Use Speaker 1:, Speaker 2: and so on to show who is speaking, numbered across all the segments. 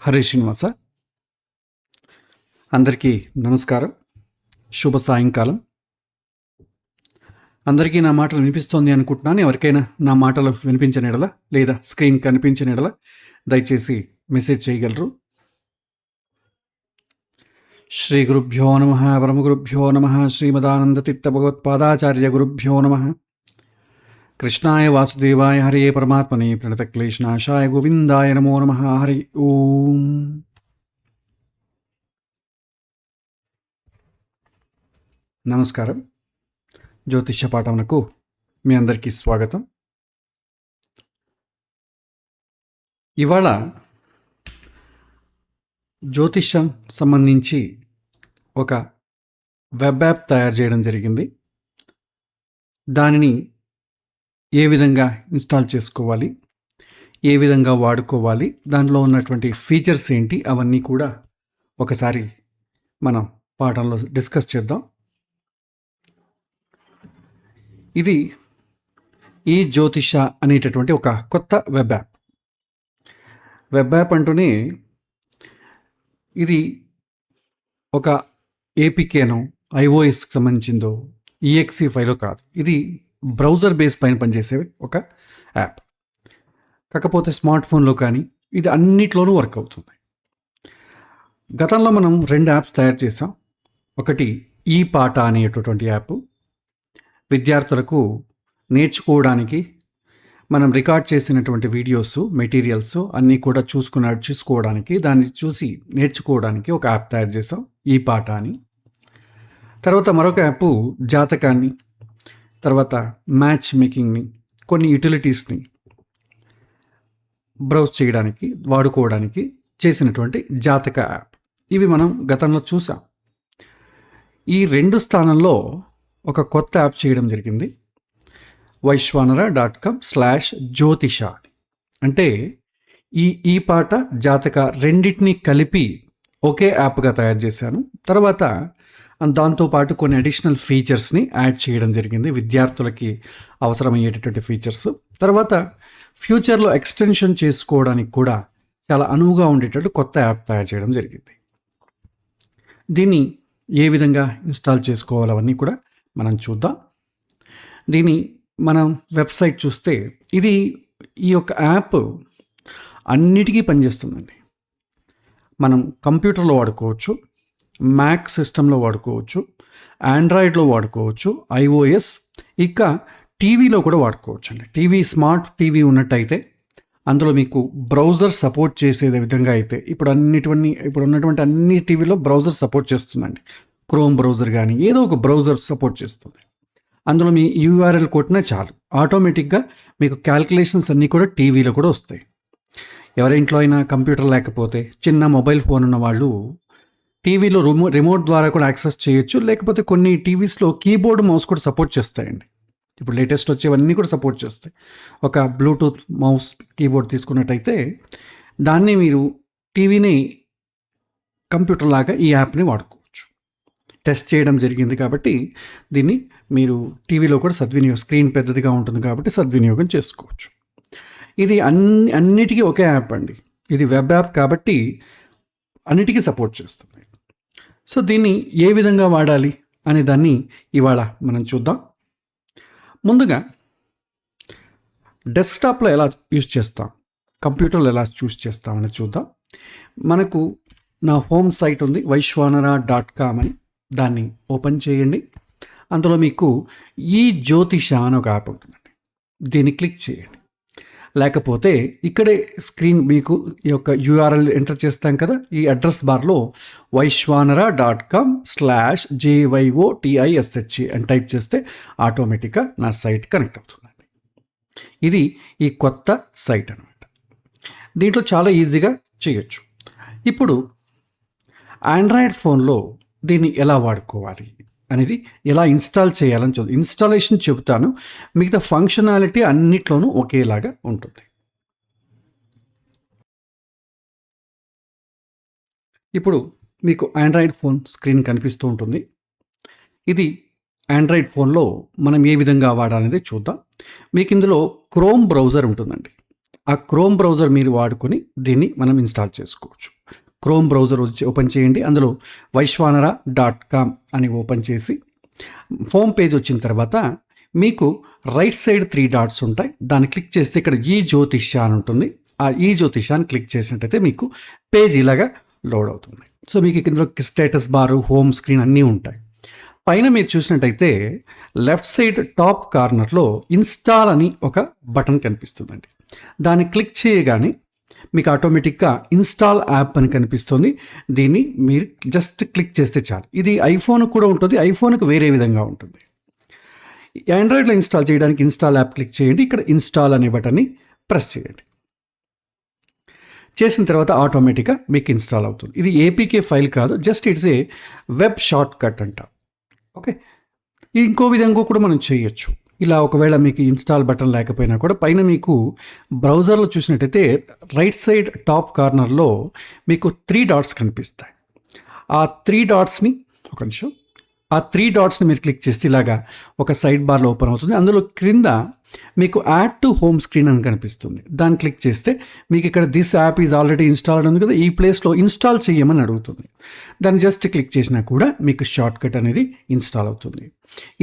Speaker 1: హరే శ్రీనివాస. అందరికీ నమస్కారం. శుభ సాయంకాలం. అందరికీ నా మాటలు వినిపిస్తోంది అనుకుంటున్నాను. ఎవరికైనా నా మాటలు వినిపించిన ఎడల లేదా స్క్రీన్ కనిపించిన ఎడల దయచేసి మెసేజ్ చేయగలరు. శ్రీ గురుభ్యో నమ. పరమగురుభ్యో నమ. శ్రీమదానందతీర్థ భగవత్పాదాచార్య గురుభ్యో నమ. కృష్ణాయ వాసుదేవాయ హరే పరమాత్మనే ప్రణతక్లేశనాశాయ గోవిందాయ నమో నమ. హరి ఓం. నమస్కారం. జ్యోతిష్య పాఠమునకు మీ అందరికీ స్వాగతం. ఇవాళ జ్యోతిష్యం సంబంధించి ఒక వెబ్ యాప్ తయారు చేయడం జరిగింది. దానిని ఏ విధంగా ఇన్స్టాల్ చేసుకోవాలి, ఏ విధంగా వాడుకోవాలి, దానిలో ఉన్నటువంటి ఫీచర్స్ ఏంటి, అవన్నీ కూడా ఒకసారి మనం పాఠంలో డిస్కస్ చేద్దాం. ఇది ఈ జ్యోతిష అనేటటువంటి ఒక కొత్త వెబ్ యాప్. వెబ్ యాప్ అంటూనే ఇది ఒక ఏపీకేనో ఐఓఎస్కి సంబంధించిందో ఈఎక్సీ ఫైలో కాదు. ఇది బ్రౌజర్ బేస్ పైన పనిచేసే ఒక యాప్. కాకపోతే స్మార్ట్ ఫోన్లో కానీ ఇది అన్నిట్లోనూ వర్క్ అవుతుంది. గతంలో మనం 2 యాప్స్ తయారు చేసాం. ఒకటి ఈ పాట అనేటటువంటి యాప్, విద్యార్థులకు నేర్చుకోవడానికి మనం రికార్డ్ చేసినటువంటి వీడియోస్, మెటీరియల్స్ అన్నీ కూడా చూసుకోవడానికి, దాన్ని చూసి నేర్చుకోవడానికి ఒక యాప్ తయారు చేసాం, ఈ పాట అని. తర్వాత మరొక యాప్ జాతకాన్ని, తర్వాత మ్యాచ్ మేకింగ్ని, కొన్ని యూటిలిటీస్ని బ్రౌజ్ చేయడానికి, వాడుకోవడానికి చేసినటువంటి జాతక యాప్. ఇవి మనం గతంలో చూసాం. ఈ 2 స్థానంలో ఒక కొత్త యాప్ చేయడం జరిగింది, vaishvanara.com/జ్యోతిష అని. అంటే ఈ పాట, జాతక రెండింటినీ కలిపి ఒకే యాప్గా తయారు చేశాను. తర్వాత దాంతోపాటు కొన్ని అడిషనల్ ఫీచర్స్ని యాడ్ చేయడం జరిగింది, విద్యార్థులకి అవసరమయ్యేటటువంటి ఫీచర్స్. తర్వాత ఫ్యూచర్లో ఎక్స్టెన్షన్ చేసుకోవడానికి కూడా చాలా అనువుగా ఉండేటట్టు కొత్త యాప్ తయారు చేయడం జరిగింది. దీన్ని ఏ విధంగా ఇన్స్టాల్ చేసుకోవాలవన్నీ కూడా మనం చూద్దాం. దీన్ని మనం వెబ్సైట్ చూస్తే ఈ యొక్క యాప్ అన్నిటికీ పనిచేస్తుందండి. మనం కంప్యూటర్లో వాడుకోవచ్చు, మ్యాక్ సిస్టంలో వాడుకోవచ్చు, ఆండ్రాయిడ్లో వాడుకోవచ్చు, ఐఓఎస్, ఇక టీవీలో కూడా వాడుకోవచ్చు అండి. స్మార్ట్ టీవీ ఉన్నట్టయితే అందులో మీకు బ్రౌజర్ సపోర్ట్ చేసే విధంగా అయితే ఇప్పుడు ఉన్నటువంటి అన్ని టీవీలో బ్రౌజర్ సపోర్ట్ చేస్తుందండి. క్రోమ్ బ్రౌజర్ కానీ ఏదో ఒక బ్రౌజర్ సపోర్ట్ చేస్తుంది. అందులో మీ యూఆర్ఎల్ కొట్టినా చాలు, ఆటోమేటిక్గా మీకు క్యాల్కులేషన్స్ అన్నీ కూడా టీవీలో కూడా వస్తాయి. ఎవరింట్లో అయినా కంప్యూటర్ లేకపోతే చిన్న మొబైల్ ఫోన్ ఉన్న వాళ్ళు టీవీలో రిమోట్ ద్వారా కూడా యాక్సెస్ చేయొచ్చు. లేకపోతే కొన్ని టీవీస్లో కీబోర్డ్, మౌస్ కూడా సపోర్ట్ చేస్తాయండి. ఇప్పుడు లేటెస్ట్ వచ్చేవన్నీ కూడా సపోర్ట్ చేస్తాయి. ఒక బ్లూటూత్ మౌస్, కీబోర్డ్ తీసుకున్నట్టయితే దాన్ని మీరు టీవీని కంప్యూటర్ లాగా ఈ యాప్ని వాడుకోవచ్చు. టెస్ట్ చేయడం జరిగింది కాబట్టి దీన్ని మీరు టీవీలో కూడా స్క్రీన్ పెద్దదిగా ఉంటుంది కాబట్టి సద్వినియోగం చేసుకోవచ్చు. ఇది అన్నిటికీ ఒకే యాప్ అండి. ఇది వెబ్ యాప్ కాబట్టి అన్నిటికీ సపోర్ట్ చేస్తుంది. సో దీన్ని ఏ విధంగా వాడాలి అనే దాన్ని ఇవాళ మనం చూద్దాం. ముందుగా డెస్క్టాప్లో ఎలా యూజ్ చేస్తాం, కంప్యూటర్లో ఎలా యూజ్ చేస్తాం అనేది చూద్దాం. మనకు నా హోమ్ సైట్ ఉంది, vaishvanara.com అని. దాన్ని ఓపెన్ చేయండి. అందులో మీకు ఈ జ్యోతిష అని ఒక యాప్ ఉంటుందండి. దీన్ని క్లిక్ చేయండి. లేకపోతే ఇక్కడే స్క్రీన్ మీకు ఈ యొక్క యూఆర్ఎల్ ఎంటర్ చేస్తాం కదా, ఈ అడ్రస్ బార్లో vaishvanara.com/JYOTISH అని టైప్ చేస్తే ఆటోమేటిక్గా నా సైట్ కనెక్ట్ అవుతుందండి. ఇది ఈ కొత్త సైట్ అనమాట. దీంట్లో చాలా ఈజీగా చేయొచ్చు. ఇప్పుడు ఆండ్రాయిడ్ ఫోన్లో దీన్ని ఎలా వాడుకోవాలి అనేది, ఎలా ఇన్స్టాల్ చేయాలని ఇన్స్టాలేషన్ చెబుతాను. మిగతా ఫంక్షనాలిటీ అన్నిట్లోనూ ఒకేలాగా ఉంటుంది. ఇప్పుడు మీకు ఆండ్రాయిడ్ ఫోన్ స్క్రీన్ కనిపిస్తూ ఉంటుంది. ఇది ఆండ్రాయిడ్ ఫోన్లో మనం ఏ విధంగా వాడాలనేది చూద్దాం. మీకు ఇందులో క్రోమ్ బ్రౌజర్ ఉంటుందండి. ఆ క్రోమ్ బ్రౌజర్ మీరు వాడుకొని దీన్ని మనం ఇన్స్టాల్ చేసుకోవచ్చు. క్రోమ్ బ్రౌజర్ ఓపెన్ చేయండి. అందులో vaishvanara.com అని ఓపెన్ చేసి హోమ్ పేజ్ వచ్చిన తర్వాత మీకు రైట్ సైడ్ 3 డాట్స్ ఉంటాయి. దాన్ని క్లిక్ చేస్తే ఇక్కడ ఈ జ్యోతిష అని ఉంటుంది. ఆ ఈ జ్యోతిషాన్ని క్లిక్ చేసినట్టయితే మీకు పేజ్ ఇలాగా లోడ్ అవుతుంది. సో మీకు ఇందులో స్టేటస్ బారు, హోమ్ స్క్రీన్ అన్నీ ఉంటాయి. పైన మీరు చూసినట్టయితే లెఫ్ట్ సైడ్ టాప్ కార్నర్లో ఇన్స్టాల్ అని ఒక బటన్ కనిపిస్తుందండి. దాన్ని క్లిక్ చేయగానే మీకు ఆటోమేటిక్గా ఇన్స్టాల్ యాప్ అని కనిపిస్తుంది. దీన్ని మీరు జస్ట్ క్లిక్ చేస్తే చాలు. ఇది ఐఫోన్ కూడా ఉంటుంది, ఐఫోన్కి వేరే విధంగా ఉంటుంది. ఆండ్రాయిడ్లో ఇన్స్టాల్ చేయడానికి ఇన్స్టాల్ యాప్ క్లిక్ చేయండి. ఇక్కడ ఇన్స్టాల్ అనే బటన్ని ప్రెస్ చేయండి. చేసిన తర్వాత ఆటోమేటిక్గా మీకు ఇన్స్టాల్ అవుతుంది. ఇది ఏపీకే ఫైల్ కాదు, just it's a web short cut అంట. ఓకే, ఇంకో విధంగా కూడా మనం చేయొచ్చు. ఇలా ఒకవేళ మీకు ఇన్స్టాల్ బటన్ లేకపోయినా కూడా పైన మీకు బ్రౌజర్లో చూసినట్టయితే రైట్ సైడ్ టాప్ కార్నర్లో మీకు 3 డాట్స్ కనిపిస్తాయి. ఆ 3 డాట్స్ని మీరు క్లిక్ చేస్తే ఇలాగా ఒక సైడ్ బార్లో ఓపెన్ అవుతుంది. అందులో క్రింద మీకు యాడ్ టు హోమ్ స్క్రీన్ అని కనిపిస్తుంది. దాన్ని క్లిక్ చేస్తే మీకు ఇక్కడ this app is already installed ఉంది కదా, ఈ ప్లేస్లో ఇన్స్టాల్ చేయమని అడుగుతుంది. దాన్ని జస్ట్ క్లిక్ చేసినా కూడా మీకు షార్ట్ కట్ అనేది ఇన్స్టాల్ అవుతుంది.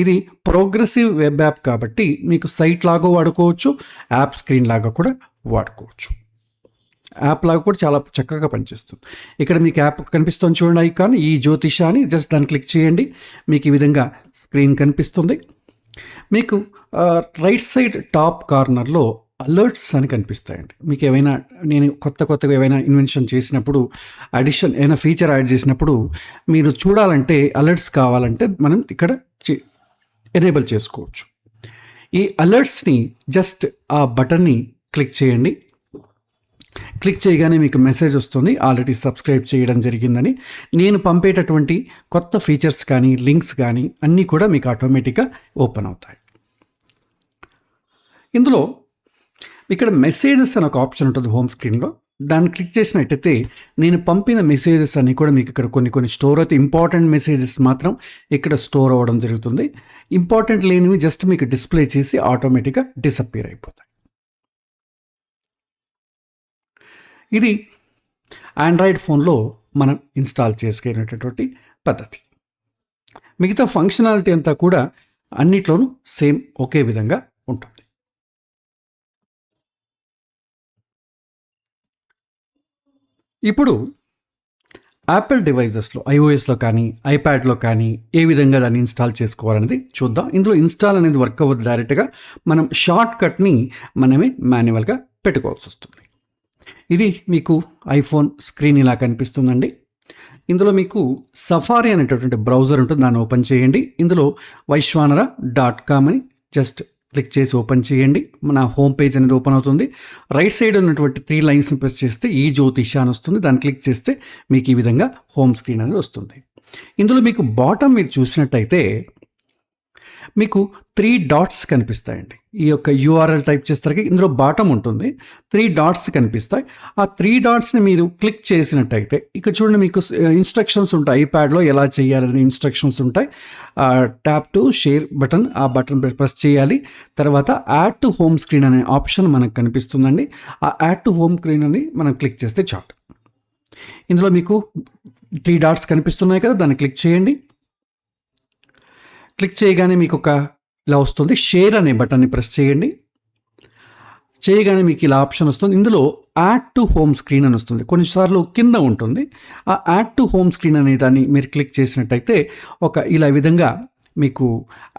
Speaker 1: ఇది ప్రోగ్రెసివ్ వెబ్ యాప్ కాబట్టి మీకు సైట్ లాగా వాడుకోవచ్చు, యాప్ స్క్రీన్ లాగా కూడా వాడుకోవచ్చు. యాప్ లాగా కూడా చాలా చక్కగా పనిచేస్తుంది. ఇక్కడ మీకు యాప్ కనిపిస్తుంది చూడండి ఐకాన్, ఈ జ్యోతిష అని. జస్ట్ దాన్ని క్లిక్ చేయండి, మీకు ఈ విధంగా స్క్రీన్ కనిపిస్తుంది. మీకు రైట్ సైడ్ టాప్ కార్నర్లో అలర్ట్స్ అని కనిపిస్తాయండి. మీకు ఏమైనా నేను కొత్తగా ఏమైనా ఇన్వెన్షన్ చేసినప్పుడు, ఏమైనా ఫీచర్ యాడ్ చేసినప్పుడు మీరు చూడాలంటే, అలర్ట్స్ కావాలంటే మనం ఇక్కడ ఎనేబుల్ చేసుకోవచ్చు. ఈ అలర్ట్స్ని జస్ట్ ఆ బటన్ని క్లిక్ చేయండి. క్లిక్ చేయగానే మీకు మెసేజ్ వస్తుంది, ఆల్రెడీ సబ్స్క్రైబ్ చేయడం జరిగిందని. నేను పంపేటటువంటి కొత్త ఫీచర్స్ కానీ లింక్స్ కానీ అన్నీ కూడా మీకు ఆటోమేటిక్గా ఓపెన్ అవుతాయి. ఇందులో ఇక్కడ మెసేజెస్ అని ఒక ఆప్షన్ ఉంటుంది హోమ్ స్క్రీన్లో. దాన్ని క్లిక్ చేసినట్టయితే నేను పంపిన మెసేజెస్ అన్నీ కూడా మీకు ఇక్కడ కొన్ని స్టోర్ అవుతాయి. ఇంపార్టెంట్ మెసేజెస్ మాత్రం ఇక్కడ స్టోర్ అవ్వడం జరుగుతుంది. ఇంపార్టెంట్ లేనివి జస్ట్ మీకు డిస్ప్లే చేసి ఆటోమేటిక్గా డిసప్పియర్ అయిపోతాయి. ఇది ఆండ్రాయిడ్ ఫోన్లో మనం ఇన్స్టాల్ చేసుకునేటటువంటి పద్ధతి. మిగతా ఫంక్షనాలిటీ అంతా కూడా అన్నిట్లోనూ సేమ్ ఒకే విధంగా ఉంటుంది. ఇప్పుడు యాపిల్ డివైజెస్లో, ఐఓఎస్లో కానీ ఐప్యాడ్లో కానీ ఏ విధంగా దాన్ని ఇన్స్టాల్ చేసుకోవాలనేది చూద్దాం. ఇందులో ఇన్స్టాల్ అనేది వర్క్ అవ్వదు, డైరెక్ట్గా మనం షార్ట్ కట్ని మనమే మాన్యువల్గా పెట్టుకోవాల్సి వస్తుంది. ఇది మీకు ఐఫోన్ స్క్రీన్ ఇలా కనిపిస్తుందండి. ఇందులో మీకు సఫారీ అనేటటువంటి బ్రౌజర్ ఉంటుంది, దాన్ని ఓపెన్ చేయండి. ఇందులో vaishvanara.com అని జస్ట్ క్లిక్ చేసి ఓపెన్ చేయండి. మన హోమ్ పేజ్ అనేది ఓపెన్ అవుతుంది. రైట్ సైడ్ ఉన్నటువంటి 3 లైన్స్ని ప్రెస్ చేస్తే ఈ జ్యోతిష అని వస్తుంది. దాన్ని క్లిక్ చేస్తే మీకు ఈ విధంగా హోమ్ స్క్రీన్ అనేది వస్తుంది. ఇందులో మీకు బాటమ్ మీరు చూసినట్టయితే మీకు 3 డాట్స్ కనిపిస్తాయండి. ఈ యొక్క యూఆర్ఎల్ టైప్ చేస్తారు, ఇందులో బాటమ్ ఉంటుంది, 3 డాట్స్ కనిపిస్తాయి. ఆ 3 డాట్స్ని మీరు క్లిక్ చేసినట్టయితే ఇక్కడ చూడండి మీకు ఇన్స్ట్రక్షన్స్ ఉంటాయి. ఐప్యాడ్లో ఎలా చేయాలని ఇన్స్ట్రక్షన్స్ ఉంటాయి. ట్యాప్ టు షేర్ బటన్, ఆ బటన్ ప్రెస్ చేయాలి. తర్వాత యాడ్ టు హోమ్ స్క్రీన్ అనే ఆప్షన్ మనకు కనిపిస్తుందండి. ఆ యాడ్ టు హోమ్ స్క్రీన్ అని మనం క్లిక్ చేస్తే చాలు. ఇందులో మీకు 3 డాట్స్ కనిపిస్తున్నాయి కదా, దాన్ని క్లిక్ చేయండి. క్లిక్ చేయగానే మీకు ఇలా వస్తుంది, షేర్ అనే బటన్ని ప్రెస్ చేయండి. చేయగానే మీకు ఇలా ఆప్షన్ వస్తుంది. ఇందులో యాడ్ టు హోమ్ స్క్రీన్ అని వస్తుంది, కొన్నిసార్లు కింద ఉంటుంది. ఆ యాడ్ టు హోమ్ స్క్రీన్ అనే దాన్ని మీరు క్లిక్ చేసినట్టయితే ఇలా విధంగా మీకు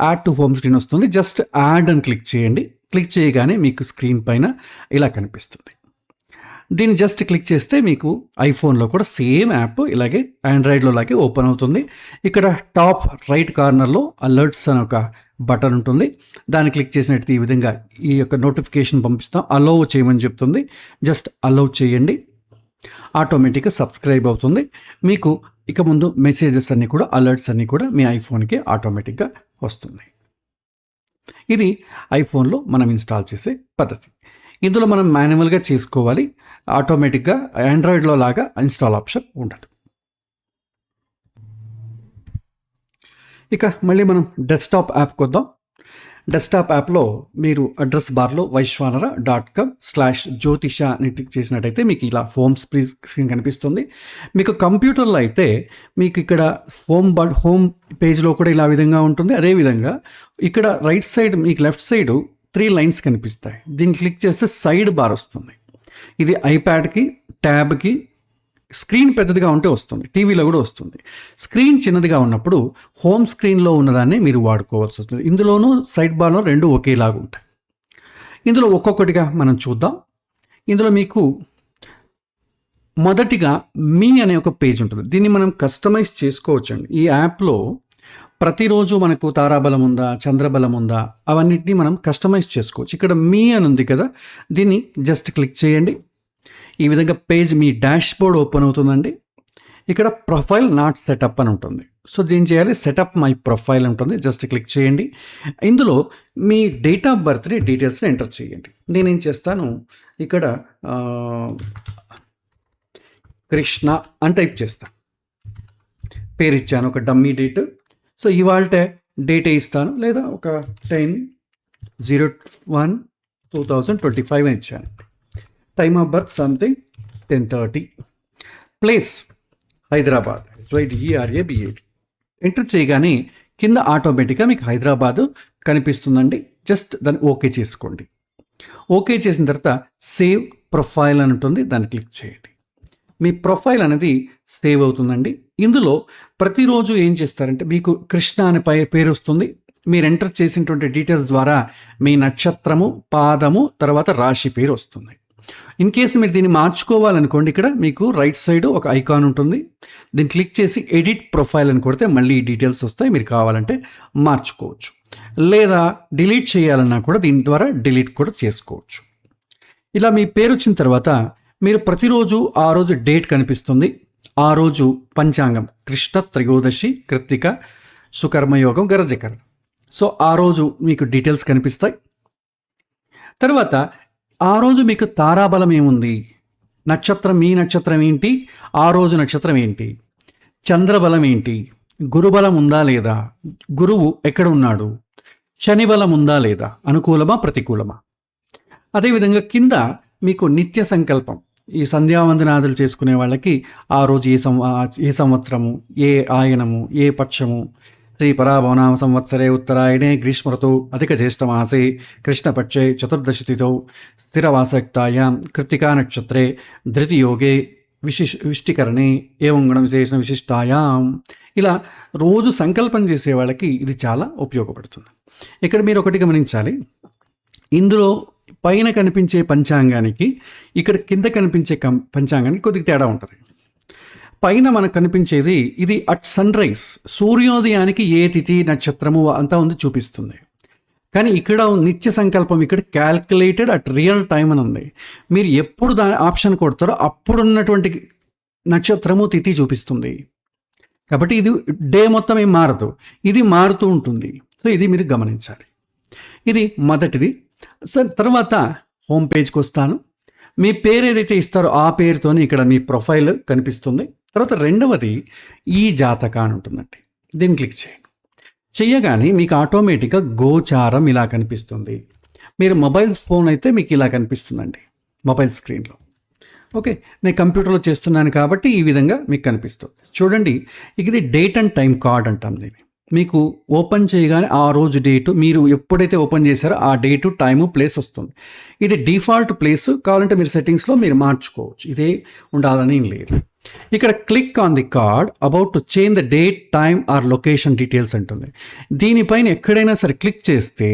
Speaker 1: యాడ్ టు హోమ్ స్క్రీన్ వస్తుంది. జస్ట్ యాడ్ అని క్లిక్ చేయండి. క్లిక్ చేయగానే మీకు స్క్రీన్ పైన ఇలా కనిపిస్తుంది. దీన్ని జస్ట్ క్లిక్ చేస్తే మీకు ఐఫోన్లో కూడా సేమ్ యాప్ ఇలాగే ఆండ్రాయిడ్లో లాగే ఓపెన్ అవుతుంది. ఇక్కడ టాప్ రైట్ కార్నర్లో అలర్ట్స్ అని ఒక బటన్ ఉంటుంది. దాన్ని క్లిక్ చేసినట్టు ఈ విధంగా ఈ యొక్క నోటిఫికేషన్ పంపిస్తాం, అలౌ చేయమని చెప్తుంది. జస్ట్ అలౌ చేయండి, ఆటోమేటిక్గా సబ్స్క్రైబ్ అవుతుంది. మీకు ఇక ముందు మెసేజెస్ అన్నీ కూడా, అలర్ట్స్ అన్నీ కూడా మీ ఐఫోన్కి ఆటోమేటిక్గా వస్తుంది. ఇది ఐఫోన్లో మనం ఇన్స్టాల్ చేసే పద్ధతి. ఇందులో మనం మాన్యువల్గా చేసుకోవాలి, ఆటోమేటిక్గా ఆండ్రాయిడ్లో లాగా ఇన్స్టాల్ ఆప్షన్ ఉండదు. ఇక మళ్ళీ మనం డెస్క్టాప్ యాప్కి వద్దాం. డెస్క్టాప్ యాప్లో మీరు అడ్రస్ బార్లో vaishwanara.com/jyotisha అని క్లిక్ చేసినట్టయితే మీకు ఇలా హోమ్ స్క్రీన్ కనిపిస్తుంది. మీకు కంప్యూటర్లో అయితే మీకు ఇక్కడ హోమ్ పేజ్లో కూడా ఇలా విధంగా ఉంటుంది. అదేవిధంగా ఇక్కడ రైట్ సైడ్ మీకు లెఫ్ట్ సైడ్ 3 లైన్స్ కనిపిస్తాయి. దీన్ని క్లిక్ చేస్తే సైడ్ బార్ వస్తుంది. ఇది ఐప్యాడ్కి, ట్యాబ్కి స్క్రీన్ పెద్దదిగా ఉంటే వస్తుంది, టీవీలో కూడా వస్తుంది. స్క్రీన్ చిన్నదిగా ఉన్నప్పుడు హోమ్ స్క్రీన్లో ఉన్నదాన్ని మీరు వాడుకోవాల్సి వస్తుంది. ఇందులోనూ సైడ్ బార్లో 2 ఒకేలాగా ఉంటాయి. ఇందులో ఒక్కొక్కటిగా మనం చూద్దాం. ఇందులో మీకు మొదటిగా మీ అనే ఒక పేజ్ ఉంటుంది. దీన్ని మనం కస్టమైజ్ చేసుకోవచ్చండి. ఈ యాప్లో ప్రతిరోజు మనకు తారాబలం ఉందా, చంద్రబలం ఉందా, అవన్నిటిని మనం కస్టమైజ్ చేసుకోవచ్చు. ఇక్కడ మీ అని ఉంది కదా, దీన్ని జస్ట్ క్లిక్ చేయండి. ఈ విధంగా పేజ్ మీ డాష్ బోర్డ్ ఓపెన్ అవుతుందండి. ఇక్కడ ప్రొఫైల్ నాట్ సెటప్ అని ఉంటుంది. సో దీన్ని చేయాలి, సెటప్ మై ప్రొఫైల్ ఉంటుంది. జస్ట్ క్లిక్ చేయండి. ఇందులో మీ డేట్ ఆఫ్ బర్త్డే డీటెయిల్స్ని ఎంటర్ చేయండి. నేనేం చేస్తాను, ఇక్కడ కృష్ణ అని టైప్ చేస్తాను. పేరు ఇచ్చాను, ఒక డమ్మీ డేట్. సో ఇవాళ డేటే ఇస్తాను, లేదా ఒక 10/01/2025 అని ఇచ్చాను. Time of birth something 10:30. Place Hyderabad, HYDERABAD. Enter చేయగానే కింద ఆటోమేటిక్గా మీకు హైదరాబాద్ కనిపిస్తుందండి. జస్ట్ దాన్ని ఓకే చేసుకోండి. ఓకే చేసిన తర్వాత సేవ్ ప్రొఫైల్ అని ఉంటుంది, దాన్ని క్లిక్ చేయండి. మీ ప్రొఫైల్ అనేది సేవ్ అవుతుందండి. ఇందులో ప్రతిరోజు ఏం చేస్తారంటే మీకు కృష్ణ అనే పేరు వస్తుంది. మీరు ఎంటర్ చేసినటువంటి డీటెయిల్స్ ద్వారా మీ నక్షత్రము, పాదము, తర్వాత రాశి పేరు వస్తుంది. ఇన్ కేసు మీరు దీన్ని మార్చుకోవాలనుకోండి, ఇక్కడ మీకు రైట్ సైడ్ ఒక ఐకాన్ ఉంటుంది. దీన్ని క్లిక్ చేసి ఎడిట్ ప్రొఫైల్ అని కొడితే మళ్ళీ ఈ డీటెయిల్స్ వస్తాయి. మీరు కావాలంటే మార్చుకోవచ్చు, లేదా డిలీట్ చేయాలన్నా కూడా దీని ద్వారా డిలీట్ కూడా చేసుకోవచ్చు. ఇలా మీ పేరు వచ్చిన తర్వాత మీరు ప్రతిరోజు ఆ రోజు డేట్ కనిపిస్తుంది. ఆ రోజు పంచాంగం కృష్ణ త్రయోదశి, కృత్తిక, సుకర్మయోగం, గరజకరణం. సో ఆ రోజు మీకు డీటెయిల్స్ కనిపిస్తాయి. తర్వాత ఆ రోజు మీకు తారాబలం ఏముంది, నక్షత్రం, మీ నక్షత్రం ఏంటి, ఆ రోజు నక్షత్రం ఏంటి, చంద్రబలం ఏంటి, గురుబలం ఉందా లేదా, గురువు ఎక్కడ ఉన్నాడు, శని బలం ఉందా లేదా, అనుకూలమా ప్రతికూలమా. అదేవిధంగా కింద మీకు నిత్య సంకల్పం, ఈ సంధ్యావందనాదులు చేసుకునే వాళ్ళకి ఆ రోజు ఏ సంవత్సరము, ఏ ఆయనము, ఏ పక్షము, శ్రీ పరాభవనామ సంవత్సరే ఉత్తరాయణే గ్రీష్మఋతౌ అధిక జ్యేష్ఠమాసే కృష్ణపక్షే చతుర్దశి తిథౌ స్థిరవాసయుక్తాయాం కృత్తికా నక్షత్రే ధృతియోగే విష్టికరణే ఏవం గుణ విశేషణ విశిష్టాయాం. ఇలా రోజు సంకల్పం చేసే వాళ్ళకి ఇది చాలా ఉపయోగపడుతుంది. ఇక్కడ మీరు ఒకటి గమనించాలి, ఇందులో పైన కనిపించే పంచాంగానికి ఇక్కడ కింద కనిపించే పంచాంగానికి కొద్దిగా తేడా ఉంటుంది. పైన మనకు కనిపించేది ఇది అట్ సన్ రైజ్, సూర్యోదయానికి ఏ తిథి నక్షత్రము అంతా ఉంది చూపిస్తుంది. కానీ ఇక్కడ నిత్య సంకల్పం ఇక్కడ క్యాల్కులేటెడ్ అట్ రియల్ టైం అని ఉంది. మీరు ఎప్పుడు దాని ఆప్షన్ కొడతారో అప్పుడు ఉన్నటువంటి నక్షత్రము, తిథి చూపిస్తుంది. కాబట్టి ఇది డే మొత్తం ఏం మారదు, ఇది మారుతూ ఉంటుంది. సో ఇది మీరు గమనించాలి. ఇది మొదటిది. సార్ తర్వాత హోమ్ పేజ్కి వస్తాను. మీ పేరు ఏదైతే ఇస్తారో ఆ పేరుతోనే ఇక్కడ మీ ప్రొఫైల్ కనిపిస్తుంది. తర్వాత రెండవది ఈ జాతక అని ఉంటుందండి. దీన్ని క్లిక్ చేయండి. చేయగానే మీకు ఆటోమేటిక్గా గోచారం ఇలా కనిపిస్తుంది. మీరు మొబైల్ ఫోన్ అయితే మీకు ఇలా కనిపిస్తుందండి మొబైల్ స్క్రీన్లో. ఓకే, నేను కంప్యూటర్లో చేస్తున్నాను కాబట్టి ఈ విధంగా మీకు కనిపిస్తుంది. చూడండి, ఇది డేట్ అండ్ టైం కార్డ్ అంటాం దీన్ని. మీకు ఓపెన్ చేయగానే ఆ రోజు డేటు, మీరు ఎప్పుడైతే ఓపెన్ చేశారో ఆ డేటు, టైము, ప్లేస్ వస్తుంది. ఇది డిఫాల్ట్ ప్లేస్, కావాలంటే మీరు సెట్టింగ్స్లో మీరు మార్చుకోవచ్చు, ఇదే ఉండాలని ఏం లేదు. ఇక్కడ click on the card about to change the date, time or location details అంటుంది. దీనిపైన ఎక్కడైనా సరే క్లిక్ చేస్తే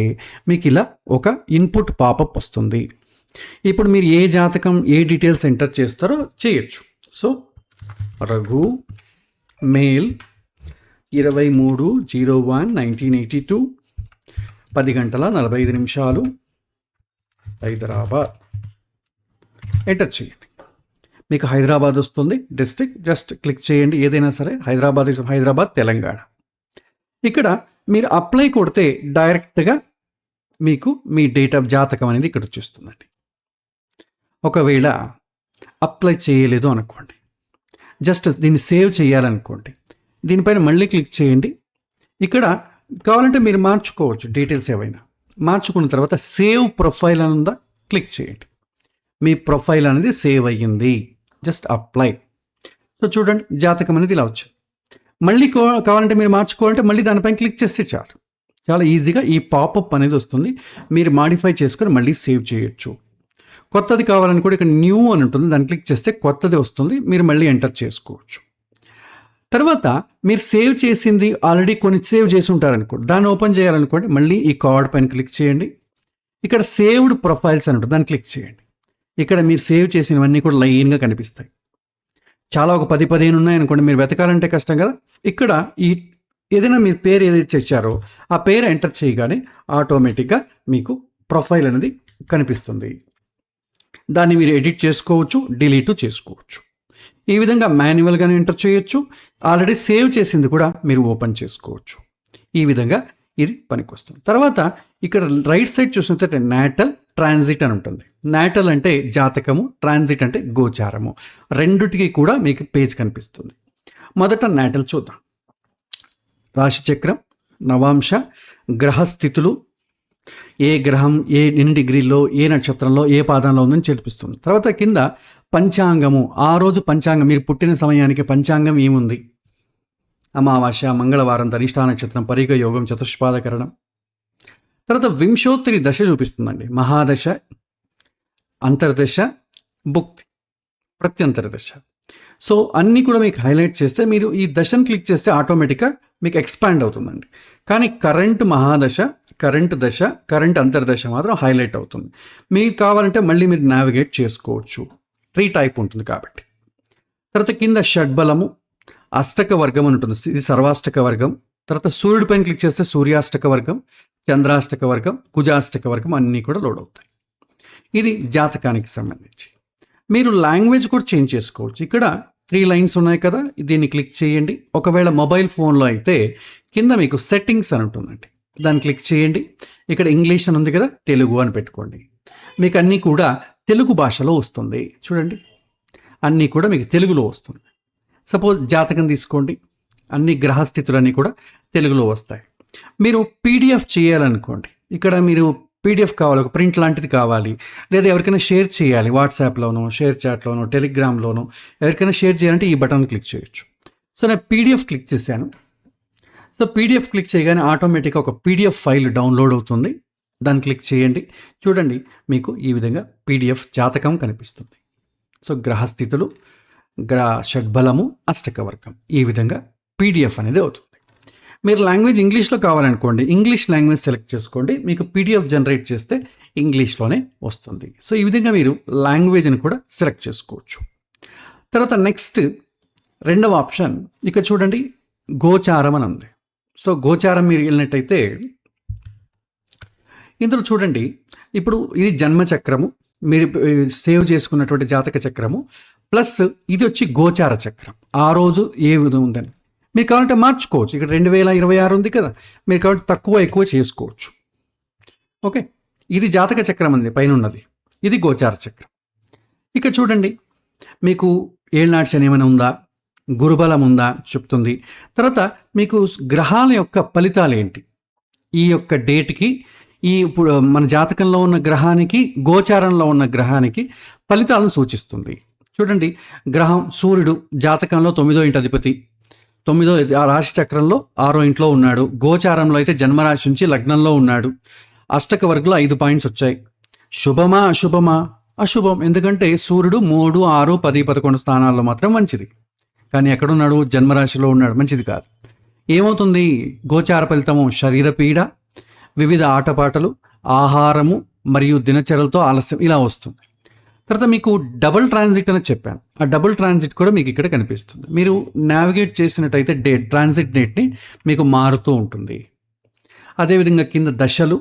Speaker 1: మీకు ఇలా ఒక ఇన్పుట్ పాపప్ వస్తుంది. ఇప్పుడు మీరు ఏ జాతకం, ఏ డీటెయిల్స్ ఎంటర్ చేస్తారో చేయొచ్చు. So Raghu, male, 23/01/1982, 10:45 Hyderabad. Enter చేయండి. మీకు హైదరాబాద్ వస్తుంది, డిస్ట్రిక్ట్. జస్ట్ క్లిక్ చేయండి, ఏదైనా సరే. హైదరాబాద్ తెలంగాణ. ఇక్కడ మీరు అప్లై కొడితే డైరెక్ట్గా మీకు మీ డేట్ ఆఫ్ జాతకం అనేది ఇక్కడ వచ్చేస్తుందండి. ఒకవేళ అప్లై చేయలేదు అనుకోండి, జస్ట్ దీన్ని సేవ్ చేయాలనుకోండి, దీనిపైన మళ్ళీ క్లిక్ చేయండి. ఇక్కడ కావాలంటే మీరు మార్చుకోవచ్చు డీటెయిల్స్ ఏవైనా. మార్చుకున్న తర్వాత సేవ్ ప్రొఫైల్ అని ఉందా, క్లిక్ చేయండి. మీ ప్రొఫైల్ అనేది సేవ్ అయ్యింది. Just apply. సో చూడండి, జాతకం అనేది ఇలా వచ్చింది. మళ్ళీ కావాలంటే మీరు మార్చుకోవాలంటే మళ్ళీ దానిపైన క్లిక్ చేస్తే చాలు. చాలా ఈజీగా ఈ పాపప్ అనేది వస్తుంది. మీరు మాడిఫై చేసుకొని మళ్ళీ సేవ్ చేయొచ్చు. కొత్తది కావాలని కూడా ఇక్కడ న్యూ అని ఉంటుంది, దాన్ని క్లిక్ చేస్తే కొత్తది వస్తుంది. మీరు మళ్ళీ ఎంటర్ చేసుకోవచ్చు. తర్వాత మీరు సేవ్ చేసింది ఆల్రెడీ కొన్ని సేవ్ చేసి ఉంటారనుకోండి, దాన్ని ఓపెన్ చేయాలనుకోండి, మళ్ళీ ఈ కార్డ్ పైన క్లిక్ చేయండి. ఇక్కడ సేవ్డ్ ప్రొఫైల్స్ అని ఉంటుంది, దాన్ని క్లిక్ చేయండి. ఇక్కడ మీరు సేవ్ చేసినవన్నీ కూడా లైన్గా కనిపిస్తాయి. చాలా ఒక 10-15 ఉన్నాయనుకోండి, మీరు వెతకాలంటే కష్టం కదా. ఇక్కడ ఈ ఏదైనా మీ పేరు ఏదైతే ఇచ్చారో ఆ పేరు ఎంటర్ చేయగానే ఆటోమేటిక్గా మీకు ప్రొఫైల్ అనేది కనిపిస్తుంది. దాన్ని మీరు ఎడిట్ చేసుకోవచ్చు, డిలీట్ చేసుకోవచ్చు. ఈ విధంగా మాన్యువల్గానే ఎంటర్ చేయొచ్చు. ఆల్రెడీ సేవ్ చేసింది కూడా మీరు ఓపెన్ చేసుకోవచ్చు. ఈ విధంగా ఇది పనికొస్తుంది. తర్వాత ఇక్కడ రైట్ సైడ్ చూసినట్లయితే నాటల్, ట్రాన్సిట్ అని ఉంటుంది. నాటల్ అంటే జాతకము, ట్రాన్సిట్ అంటే గోచారము. రెండిటికి కూడా మీకు పేజ్ కనిపిస్తుంది. మొదట నాటల్ చూద్దాం. రాశిచక్రం, నవాంశ, గ్రహస్థితులు, ఏ గ్రహం ఎన్ని డిగ్రీల్లో, ఏ నక్షత్రంలో, ఏ పాదంలో ఉందని చూపిస్తుంది. తర్వాత కింద పంచాంగము, ఆ రోజు పంచాంగం, మీరు పుట్టిన సమయానికి పంచాంగం ఏముంది, అమావాస్య, మంగళవారం, ధనిష్ఠా నక్షత్రం, పరిగ యోగం, చతుష్పాదకరణం. తర్వాత వింశోత్తరి దశ చూపిస్తుందండి. మహాదశ, అంతర్దశ, భుక్తి, ప్రత్యంతర దశ. సో అన్నీ కూడా మీకు హైలైట్ చేస్తే మీరు ఈ దశను క్లిక్ చేస్తే ఆటోమేటిక్గా మీకు ఎక్స్పాండ్ అవుతుందండి. కానీ కరెంట్ మహాదశ, కరెంట్ దశ, కరెంట్ అంతర్దశ మాత్రం హైలైట్ అవుతుంది. మీకు కావాలంటే మళ్ళీ మీరు నావిగేట్ చేసుకోవచ్చు. 3 టైప్ ఉంటుంది కాబట్టి. తర్వాత కింద షడ్బలము, అష్టక వర్గం అని ఉంటుంది, ఇది సర్వాష్టక వర్గం. తర్వాత సూర్యుడి పైన క్లిక్ చేస్తే సూర్యాష్టక వర్గం, చంద్రాష్టక వర్గం, కుజాష్టక వర్గం అన్నీ కూడా లోడ్ అవుతాయి. ఇది జాతకానికి సంబంధించి. మీరు లాంగ్వేజ్ కూడా చేంజ్ చేసుకోవచ్చు. ఇక్కడ 3 లైన్స్ ఉన్నాయి కదా, దీన్ని క్లిక్ చేయండి. ఒకవేళ మొబైల్ ఫోన్లో అయితే కింద మీకు సెట్టింగ్స్ అని ఉంటుందండి, దాన్ని క్లిక్ చేయండి. ఇక్కడ ఇంగ్లీష్ అని ఉంది కదా, తెలుగు అని పెట్టుకోండి. మీకు అన్నీ కూడా తెలుగు భాషలో వస్తుంది. చూడండి, అన్నీ కూడా మీకు తెలుగులో వస్తుంది. సపోజ్ జాతకం తీసుకోండి, అన్ని గ్రహస్థితులన్నీ కూడా తెలుగులో వస్తాయి. మీరు పీడిఎఫ్ చేయాలనుకోండి, ఇక్కడ మీరు పీడిఎఫ్ కావాలి, ఒక ప్రింట్ లాంటిది కావాలి, లేదా ఎవరికైనా షేర్ చేయాలి, వాట్సాప్లోనో, షేర్ చాట్లోనో, టెలిగ్రామ్లోనో ఎవరికైనా షేర్ చేయాలంటే ఈ బటన్ క్లిక్ చేయొచ్చు. సో నేను పీడిఎఫ్ క్లిక్ చేశాను. సో పీడిఎఫ్ క్లిక్ చేయగానే ఆటోమేటిక్గా ఒక పీడిఎఫ్ ఫైల్ డౌన్లోడ్ అవుతుంది. దాన్ని క్లిక్ చేయండి. చూడండి, మీకు ఈ విధంగా పీడిఎఫ్ జాతకం కనిపిస్తుంది. సో గ్రహస్థితులు, షడ్బలము, అష్టకవర్గం, ఈ విధంగా పీడిఎఫ్ అనేది అవుతుంది. మీరు లాంగ్వేజ్ ఇంగ్లీష్లో కావాలనుకోండి, ఇంగ్లీష్ లాంగ్వేజ్ సెలెక్ట్ చేసుకోండి, మీకు పీడిఎఫ్ జనరేట్ చేస్తే ఇంగ్లీష్లోనే వస్తుంది. సో ఈ విధంగా మీరు లాంగ్వేజ్ని కూడా సెలెక్ట్ చేసుకోవచ్చు. తర్వాత నెక్స్ట్ రెండవ ఆప్షన్ ఇక్కడ చూడండి, గోచారం అని ఉంది. సో గోచారం మీరు వెళ్ళినట్టయితే ఇందులో చూడండి, ఇప్పుడు ఇది జన్మచక్రము, మీరు సేవ్ చేసుకున్నటువంటి జాతక చక్రము, ప్లస్ ఇది వచ్చి గోచార చక్రం. ఆ రోజు ఏ విధంగా ఉందని మీరు కావాలంటే మార్చుకోవచ్చు. ఇక్కడ 2026 ఉంది కదా, మీరు కావాలంటే తక్కువ ఎక్కువ చేసుకోవచ్చు. ఓకే, ఇది జాతక చక్రం అండి పైన ఉన్నది, ఇది గోచార చక్రం. ఇక్కడ చూడండి, మీకు ఏళ్ళనాటి శని ఏమైనా ఉందా, గురుబలం ఉందా చెప్తుంది. తర్వాత మీకు గ్రహాల యొక్క ఫలితాలు ఏంటి, ఈ యొక్క డేట్కి, ఈ ఇప్పుడు మన జాతకంలో ఉన్న గ్రహానికి, గోచారంలో ఉన్న గ్రహానికి ఫలితాలను సూచిస్తుంది. చూడండి, గ్రహం సూర్యుడు జాతకంలో 9వ ఇంటి అధిపతి, 9వ రాశి చక్రంలో 6వ ఇంట్లో ఉన్నాడు. గోచారంలో అయితే జన్మరాశి నుంచి లగ్నంలో ఉన్నాడు. అష్టక వర్గంలో 5 పాయింట్స్ వచ్చాయి. శుభమా అశుభమా? అశుభం. ఎందుకంటే సూర్యుడు 3, 6, 10, 11 స్థానాల్లో మాత్రం మంచిది. కానీ ఎక్కడున్నాడు? జన్మరాశిలో ఉన్నాడు, మంచిది కాదు. ఏమవుతుంది? గోచార ఫలితము శరీరపీడ, వివిధ ఆటపాటలు, ఆహారము మరియు దినచర్యలతో ఆలస్యం, ఇలా వస్తుంది. తర్వాత మీకు డబుల్ ట్రాన్సిట్ అని చెప్పాను, ఆ డబుల్ ట్రాన్సిట్ కూడా మీకు ఇక్కడ కనిపిస్తుంది. మీరు నావిగేట్ చేసినట్టయితే ట్రాన్సిట్ డేట్ని మీకు మారుతూ ఉంటుంది. అదేవిధంగా కింద దశలు,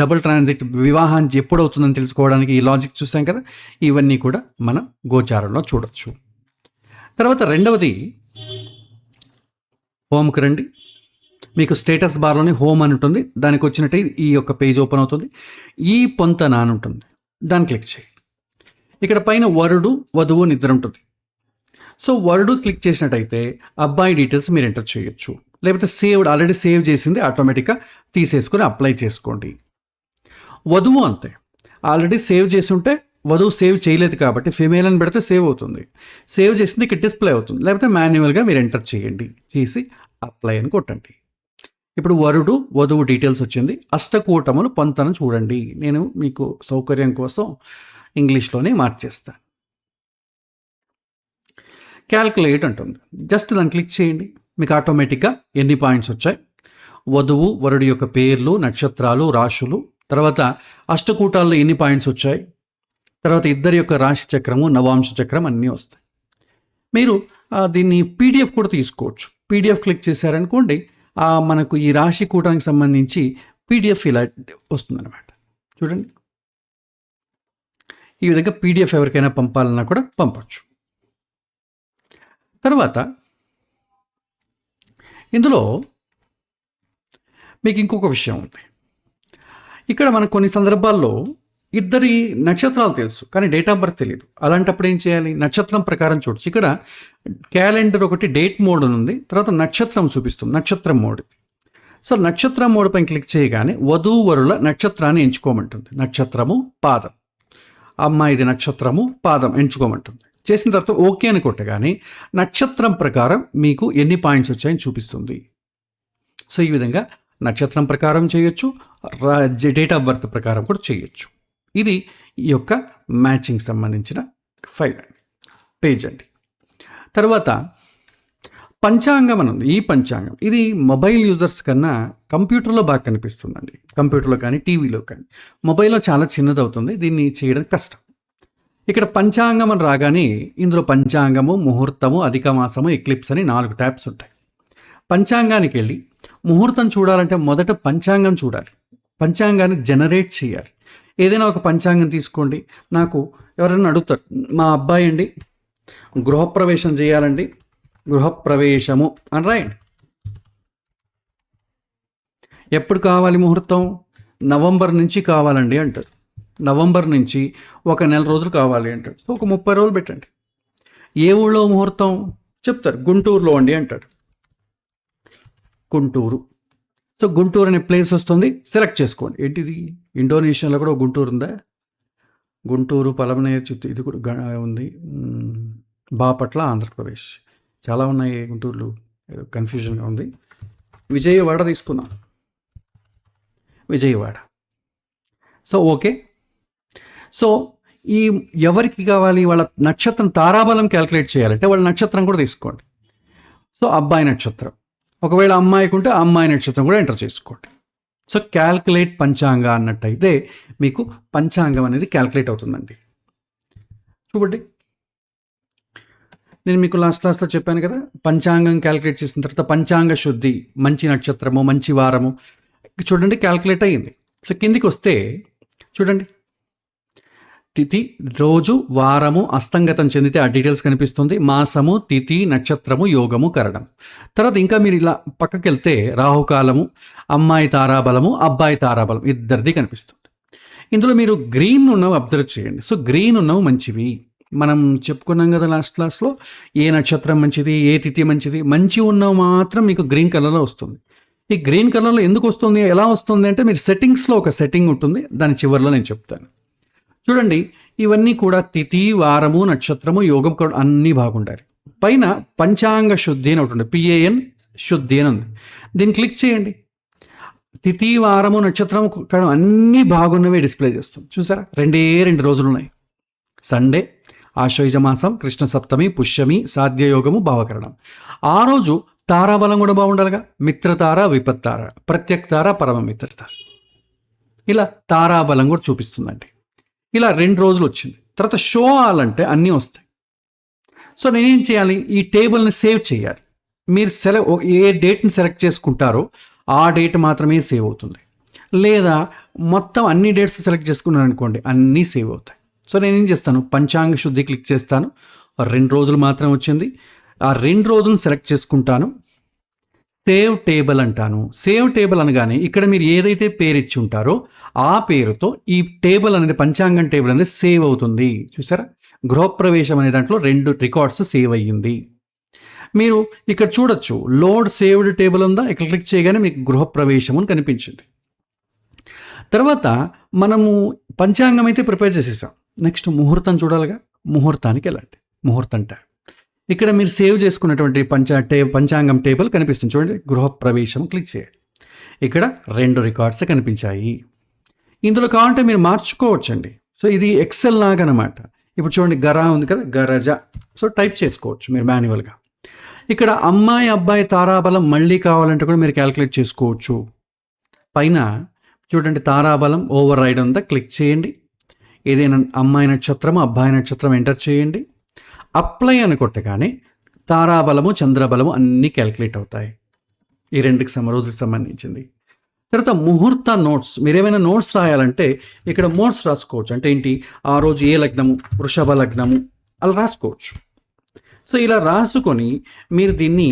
Speaker 1: డబుల్ ట్రాన్సిట్, వివాహం ఎప్పుడు అవుతుందని తెలుసుకోవడానికి ఈ లాజిక్ చూసాం కదా, ఇవన్నీ కూడా మనం గోచారంలో చూడొచ్చు. తర్వాత రెండవది హోమ్కి రండి. మీకు స్టేటస్ బార్లోనే హోమ్ అని ఉంటుంది, దానికి వచ్చినట్టు ఈ యొక్క పేజ్ ఓపెన్ అవుతుంది. ఈ పొంతన అని ఉంటుంది, దాన్ని క్లిక్ చేయండి. ఇక్కడ పైన వరుడు వధువు నిద్ర ఉంటుంది. సో వరుడు క్లిక్ చేసినట్టయితే అబ్బాయి డీటెయిల్స్ మీరు ఎంటర్ చేయొచ్చు, లేకపోతే సేవ్డ్, ఆల్రెడీ సేవ్ చేసింది ఆటోమేటిక్గా తీసేసుకొని అప్లై చేసుకోండి. వధువు అంతే, ఆల్రెడీ సేవ్ చేసి ఉంటే వధువు సేవ్ చేయలేదు కాబట్టి ఫిమేల్ అని పెడితే సేవ్ అవుతుంది. సేవ్ చేసింది ఇక్కడ డిస్ప్లే అవుతుంది, లేకపోతే మాన్యువల్గా మీరు ఎంటర్ చేయండి, చేసి అప్లై అని కొట్టండి. ఇప్పుడు వరుడు వధువు డీటెయిల్స్ వచ్చింది. అష్టకూటములు పొంతన చూడండి. నేను మీకు సౌకర్యం కోసం ఇంగ్లీష్లోనే మార్చేస్తాను. క్యాల్కులేట్ అంటుంది, జస్ట్ దాన్ని క్లిక్ చేయండి, మీకు ఆటోమేటిక్గా ఎన్ని పాయింట్స్ వచ్చాయి, వధువు వరుడి యొక్క పేర్లు, నక్షత్రాలు, రాశులు, తర్వాత అష్టకూటాల్లో ఎన్ని పాయింట్స్ వచ్చాయి, తర్వాత ఇద్దరి యొక్క రాశి చక్రము, నవాంశ చక్రం అన్నీ వస్తాయి. మీరు దీన్ని పీడిఎఫ్ కూడా తీసుకోవచ్చు. పీడిఎఫ్ క్లిక్ చేశారనుకోండి, మనకు ఈ రాశి కూటానికి సంబంధించి పీడిఎఫ్ ఇలా వస్తుందన్నమాట. చూడండి, ఈ విధంగా పీడిఎఫ్ ఎవరికైనా పంపాలన్నా కూడా పంపచ్చు. తర్వాత ఇందులో మీకు ఇంకొక విషయం ఉంది. ఇక్కడ మనకు కొన్ని సందర్భాల్లో ఇద్దరి నక్షత్రాలు తెలుసు కానీ డేట్ ఆఫ్ బర్త్ తెలియదు. అలాంటప్పుడు ఏం చేయాలి? నక్షత్రం ప్రకారం చూడొచ్చు. ఇక్కడ క్యాలెండర్ ఒకటి డేట్ మోడ్ ఉంది, తర్వాత నక్షత్రం చూపిస్తుంది, నక్షత్రం మోడ్. సో నక్షత్రం మోడ్ పైన క్లిక్ చేయగానే వధూవరుల నక్షత్రాన్ని ఎంచుకోమంటుంది. నక్షత్రము పాదం, అమ్మాయిది నక్షత్రము పాదం ఎంచుకోమంటుంది. చేసిన తర్వాత ఓకే అని కొట్టగానే నక్షత్రం ప్రకారం మీకు ఎన్ని పాయింట్స్ వచ్చాయని చూపిస్తుంది. సో ఈ విధంగా నక్షత్రం ప్రకారం చేయొచ్చు, డేట్ ఆఫ్ బర్త్ ప్రకారం కూడా చేయొచ్చు. ఇది ఈ యొక్క మ్యాచింగ్ సంబంధించిన ఫైల్ అండి, పేజ్ అండి. తర్వాత పంచాంగం అని ఉంది. ఈ పంచాంగం ఇది మొబైల్ యూజర్స్ కన్నా కంప్యూటర్లో బాగా కనిపిస్తుందండి. కంప్యూటర్లో కానీ టీవీలో కానీ. మొబైల్లో చాలా చిన్నది అవుతుంది, దీన్ని చేయడం కష్టం. ఇక్కడ పంచాంగం అని రాగానే ఇందులో పంచాంగము, ముహూర్తము, అధిక మాసము, ఎక్లిప్స్ అని 4 ట్యాబ్స్ ఉంటాయి. పంచాంగానికి వెళ్ళి ముహూర్తం చూడాలంటే మొదట పంచాంగం చూడాలి, పంచాంగాన్ని జనరేట్ చేయాలి. ఏదైనా ఒక పంచాంగం తీసుకోండి. నాకు ఎవరైనా అడుగుతారు, మా అబ్బాయి అండి గృహప్రవేశం చేయాలండి, గృహప్రవేశము అని రాయండి. ఎప్పుడు కావాలి ముహూర్తం? నవంబర్ నుంచి కావాలండి అంటారు. నవంబర్ నుంచి 1 నెల రోజులు కావాలి అంటాడు. సో ఒక 30 రోజులు పెట్టండి. ఏ ఊళ్ళో ముహూర్తం చెప్తారు, గుంటూరులో అండి అంటాడు. గుంటూరు. సో గుంటూరు అనే ప్లేస్ వస్తుంది, సెలెక్ట్ చేసుకోండి. ఏంటిది, ఇండోనేషియాలో కూడా గుంటూరు ఉందా? గుంటూరు, పలమనేరు, చిత్తూరు, ఇది కూడా ఉంది. బాపట్ల, ఆంధ్రప్రదేశ్, చాలా ఉన్నాయి గుంటూరులో, కన్ఫ్యూజన్గా ఉంది. విజయవాడ తీసుకుందాం, విజయవాడ. So okay. సో ఈ ఎవరికి కావాలి, వాళ్ళ నక్షత్రం తారాబలం క్యాలిక్యులేట్ చేయాలంటే వాళ్ళ నక్షత్రం కూడా తీసుకోండి. సో అబ్బాయి నక్షత్రం, ఒకవేళ అమ్మాయికి ఉంటే అమ్మాయి నక్షత్రం కూడా ఎంటర్ చేసుకోండి. సో క్యాల్కులేట్ పంచాంగ అన్నట్టయితే మీకు పంచాంగం అనేది క్యాల్కులేట్ అవుతుందండి. చూడండి, నేను మీకు లాస్ట్ క్లాస్లో చెప్పాను కదా, పంచాంగం క్యాల్కులేట్ చేసిన తర్వాత పంచాంగ శుద్ధి, మంచి నక్షత్రము, మంచి వారము, చూడండి క్యాల్కులేట్ అయ్యింది. సో కిందికి వస్తే చూడండి, తిథి, రోజు, వారము, అస్తంగతం చెందితే ఆ డీటెయిల్స్ కనిపిస్తుంది. మాసము, తిథి, నక్షత్రము, యోగము, కరణం. తర్వాత ఇంకా మీరు ఇలా పక్కకి వెళ్తే రాహుకాలము, అమ్మాయి తారాబలము, అబ్బాయి తారాబలం ఇద్దరిది కనిపిస్తుంది. ఇందులో మీరు గ్రీన్ ఉన్నవి అబ్జర్వ్ చేయండి. సో గ్రీన్ ఉన్నవి మంచివి. మనం చెప్పుకున్నాం కదా లాస్ట్ క్లాస్లో, ఏ నక్షత్రం మంచిది, ఏ తిథి మంచిది, మంచి ఉన్నవి మాత్రం మీకు గ్రీన్ కలర్లో వస్తుంది. ఈ గ్రీన్ కలర్లో ఎందుకు వస్తుంది, ఎలా వస్తుంది అంటే మీరు సెట్టింగ్స్లో ఒక సెట్టింగ్ ఉంటుంది, దాని చివరిలో నేను చెప్తాను. చూడండి, ఇవన్నీ కూడా తిథి, వారము, నక్షత్రము, యోగం కూడా అన్నీ బాగుండాలి. పైన పంచాంగ శుద్ధి అని ఒకటి ఉంది, PAN శుద్ధి అని ఉంది. దీన్ని క్లిక్ చేయండి. తిథి, వారము, నక్షత్రము కూడా అన్నీ బాగున్నవే డిస్ప్లే చేస్తాం. చూసారా, 2 రోజులు ఉన్నాయి. సండే, ఆశ్వయుజ మాసం, కృష్ణ సప్తమి, పుష్యమి, సాధ్యయోగము, భావకరణం. ఆ రోజు తారాబలం కూడా బాగుండాలిగా. మిత్రతార, విపత్తార, ప్రత్యక్తార, పరమ మిత్రతార, ఇలా తారాబలం కూడా చూపిస్తుందండి. ఇలా 2 రోజులు వచ్చింది. తర్వాత షో ఆల్ అంటే అన్నీ వస్తాయి. సో నేనేం చేయాలి, ఈ టేబుల్ని సేవ్ చేయాలి. మీరు ఏ డేట్ని సెలెక్ట్ చేసుకుంటారో ఆ డేట్ మాత్రమే సేవ్ అవుతుంది. లేదా మొత్తం అన్ని డేట్స్ సెలెక్ట్ చేసుకున్నాను అనుకోండి, అన్నీ సేవ్ అవుతాయి. సో నేనేం చేస్తాను, పంచాంగ శుద్ధి క్లిక్ చేస్తాను. 2 రోజులు మాత్రం వచ్చింది. ఆ 2 రోజులను సెలెక్ట్ చేసుకుంటాను. సేవ్ టేబుల్ అంటాను. సేవ్ టేబుల్ అనగానే ఇక్కడ మీరు ఏదైతే పేరు ఇచ్చి ఉంటారో ఆ పేరుతో ఈ టేబుల్ అనేది, పంచాంగం టేబుల్ అనేది సేవ్ అవుతుంది. చూసారా, గృహప్రవేశం అనే దాంట్లో 2 రికార్డ్స్ సేవ్ అయ్యింది. మీరు ఇక్కడ చూడొచ్చు, లోడ్ సేవ్డ్ టేబుల్ ఉందా, ఇక్కడ క్లిక్ చేయగానే మీకు గృహప్రవేశం అని కనిపించింది. తర్వాత మనము పంచాంగం అయితే ప్రిపేర్ చేసేసాం. నెక్స్ట్ ముహూర్తం చూడాలిగా. ముహూర్తానికి వెళ్ళండి. ముహూర్తం ట్యాబ్. ఇక్కడ మీరు సేవ్ చేసుకున్నటువంటి పంచాంగం టేబుల్ కనిపిస్తుంది చూడండి. గృహప్రవేశం క్లిక్ చేయండి. ఇక్కడ 2 రికార్డ్స్ కనిపించాయి. ఇందులో కావాలంటే మీరు మార్చుకోవచ్చండి. సో ఇది ఎక్సెల్ లాగా అనమాట. ఇప్పుడు చూడండి గరా ఉంది కదా, గరజ. సో టైప్ చేసుకోవచ్చు మీరు మాన్యువల్గా. ఇక్కడ అమ్మాయి అబ్బాయి తారాబలం మళ్ళీ కావాలంటే కూడా మీరు క్యాలిక్యులేట్ చేసుకోవచ్చు. పైన చూడండి తారాబలం ఓవర్ రైడ్ ఉందా, క్లిక్ చేయండి. ఏదైనా అమ్మాయి నక్షత్రం అబ్బాయి నక్షత్రం ఎంటర్ చేయండి. అప్లై అని కొట్టగానే తారాబలము చంద్రబలము అన్నీ క్యాలిక్యులేట్ అవుతాయి. ఈ 2 రోజులకు సంబంధించింది. తర్వాత ముహూర్త నోట్స్. మీరు ఏమైనా నోట్స్ రాయాలంటే ఇక్కడ నోట్స్ రాసుకోవచ్చు. అంటే ఏంటి, ఆ రోజు ఏ లగ్నము, వృషభ లగ్నము అలా రాసుకోవచ్చు. సో ఇలా రాసుకొని మీరు దీన్ని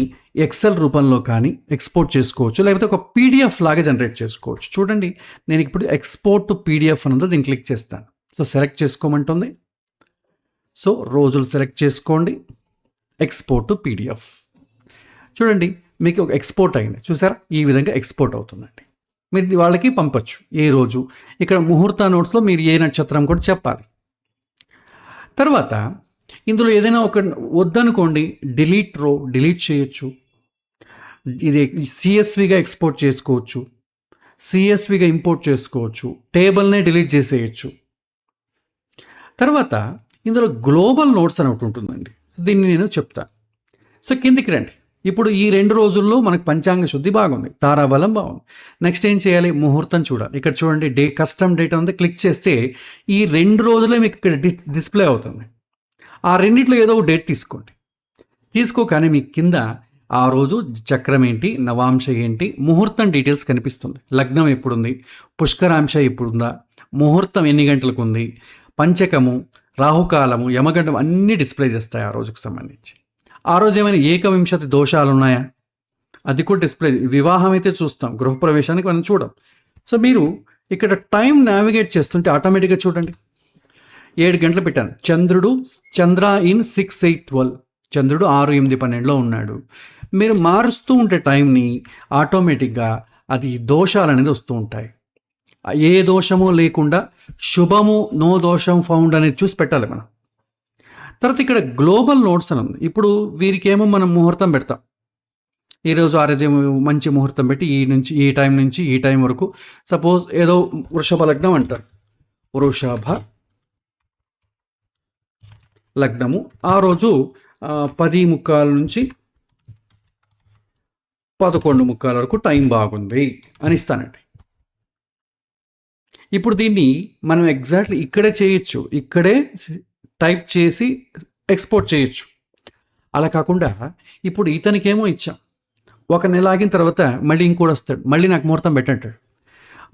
Speaker 1: ఎక్సెల్ రూపంలో కానీ ఎక్స్పోర్ట్ చేసుకోవచ్చు, లేకపోతే ఒక పీడిఎఫ్ లాగా జనరేట్ చేసుకోవచ్చు. చూడండి నేను ఇప్పుడు ఎక్స్పోర్ట్ టు పీడిఎఫ్ అని ఉందో దీన్ని క్లిక్ చేస్తాను. సో సెలెక్ట్ చేసుకోమంటుంది. సో రోజులు సెలెక్ట్ చేసుకోండి. Export to PDF. చూడండి మీకు ఒక ఎక్స్పోర్ట్ అయింది. చూసారా, ఈ విధంగా ఎక్స్పోర్ట్ అవుతుందండి. మీరు వాళ్ళకి పంపచ్చు ఏ రోజు. ఇక్కడ ముహూర్త నోట్స్లో మీరు ఏ నక్షత్రం కూడా చెప్పాలి. తర్వాత ఇందులో ఏదైనా ఒక వద్దనుకోండి, డిలీట్ చేయొచ్చు. ఇది సిఎస్విగా ఎక్స్పోర్ట్ చేసుకోవచ్చు, సిఎస్విగా ఇంపోర్ట్ చేసుకోవచ్చు, టేబుల్నే డిలీట్ చేసేయచ్చు. తర్వాత ఇందులో గ్లోబల్ నోట్స్ అని ఒకటి ఉంటుందండి. దీన్ని నేను చెప్తాను. సో కిందికి రండి. ఇప్పుడు ఈ 2 రోజుల్లో మనకు పంచాంగ శుద్ధి బాగుంది, తారాబలం బాగుంది. నెక్స్ట్ ఏం చేయాలి, ముహూర్తం చూడాలి. ఇక్కడ చూడండి కస్టమ్ డేట్ ఉంది, క్లిక్ చేస్తే ఈ 2 రోజులే మీకు ఇక్కడ డిస్ప్లే అవుతుంది. ఆ రెండిట్లో ఏదో ఒక డేట్ తీసుకోగానే మీకు కింద ఆ రోజు చక్రం ఏంటి, నవాంశ ఏంటి, ముహూర్తం డీటెయిల్స్ కనిపిస్తుంది. లగ్నం ఎప్పుడుంది, పుష్కరాంశ ఎప్పుడుందా, ముహూర్తం ఎన్ని గంటలకు ఉంది, పంచకము, రాహుకాలము, యమగండం అన్నీ డిస్ప్లే చేస్తాయి ఆ రోజుకు సంబంధించి. ఆ రోజు ఏమైనా ఏకవింశతి దోషాలు ఉన్నాయా అది కూడా డిస్ప్లే. వివాహం అయితే చూస్తాం, గృహప్రవేశానికి మనం చూడం. సో మీరు ఇక్కడ టైం నావిగేట్ చేస్తుంటే ఆటోమేటిక్గా చూడండి 7 గంటలు పెట్టాను. చంద్ర ఇన్ 6/8/12, చంద్రుడు 6/8/12లో ఉన్నాడు. మీరు మారుస్తూ ఉంటే టైంని ఆటోమేటిక్గా అది దోషాలు అనేది వస్తూ ఉంటాయి. ఏ దోషము లేకుండా శుభము, నో దోషం ఫౌండ్ అనేది చూసి పెట్టాలి మనం. తర్వాత ఇక్కడ గ్లోబల్ నోట్స్ అని ఉంది. ఇప్పుడు వీరికేమో మనం ముహూర్తం పెడతాం. ఈరోజు ఆరోజు మంచి ముహూర్తం పెట్టి ఈ టైం నుంచి ఈ టైం వరకు, సపోజ్ ఏదో వృషభ లగ్నం అంటారు, వృషభ లగ్నము ఆ రోజు 10:45 నుంచి 11:45 వరకు టైం బాగుంది అని ఇస్తానండి. ఇప్పుడు దీన్ని మనం ఎగ్జాక్ట్లీ ఇక్కడే చేయొచ్చు, ఇక్కడే టైప్ చేసి ఎక్స్పోర్ట్ చేయొచ్చు. అలా కాకుండా ఇప్పుడు ఇతనికేమో ఇచ్చాం, 1 నెల ఆగిన తర్వాత మళ్ళీ ఇంకోటి వస్తాడు, మళ్ళీ నాకు ముహూర్తం పెట్టంటాడు.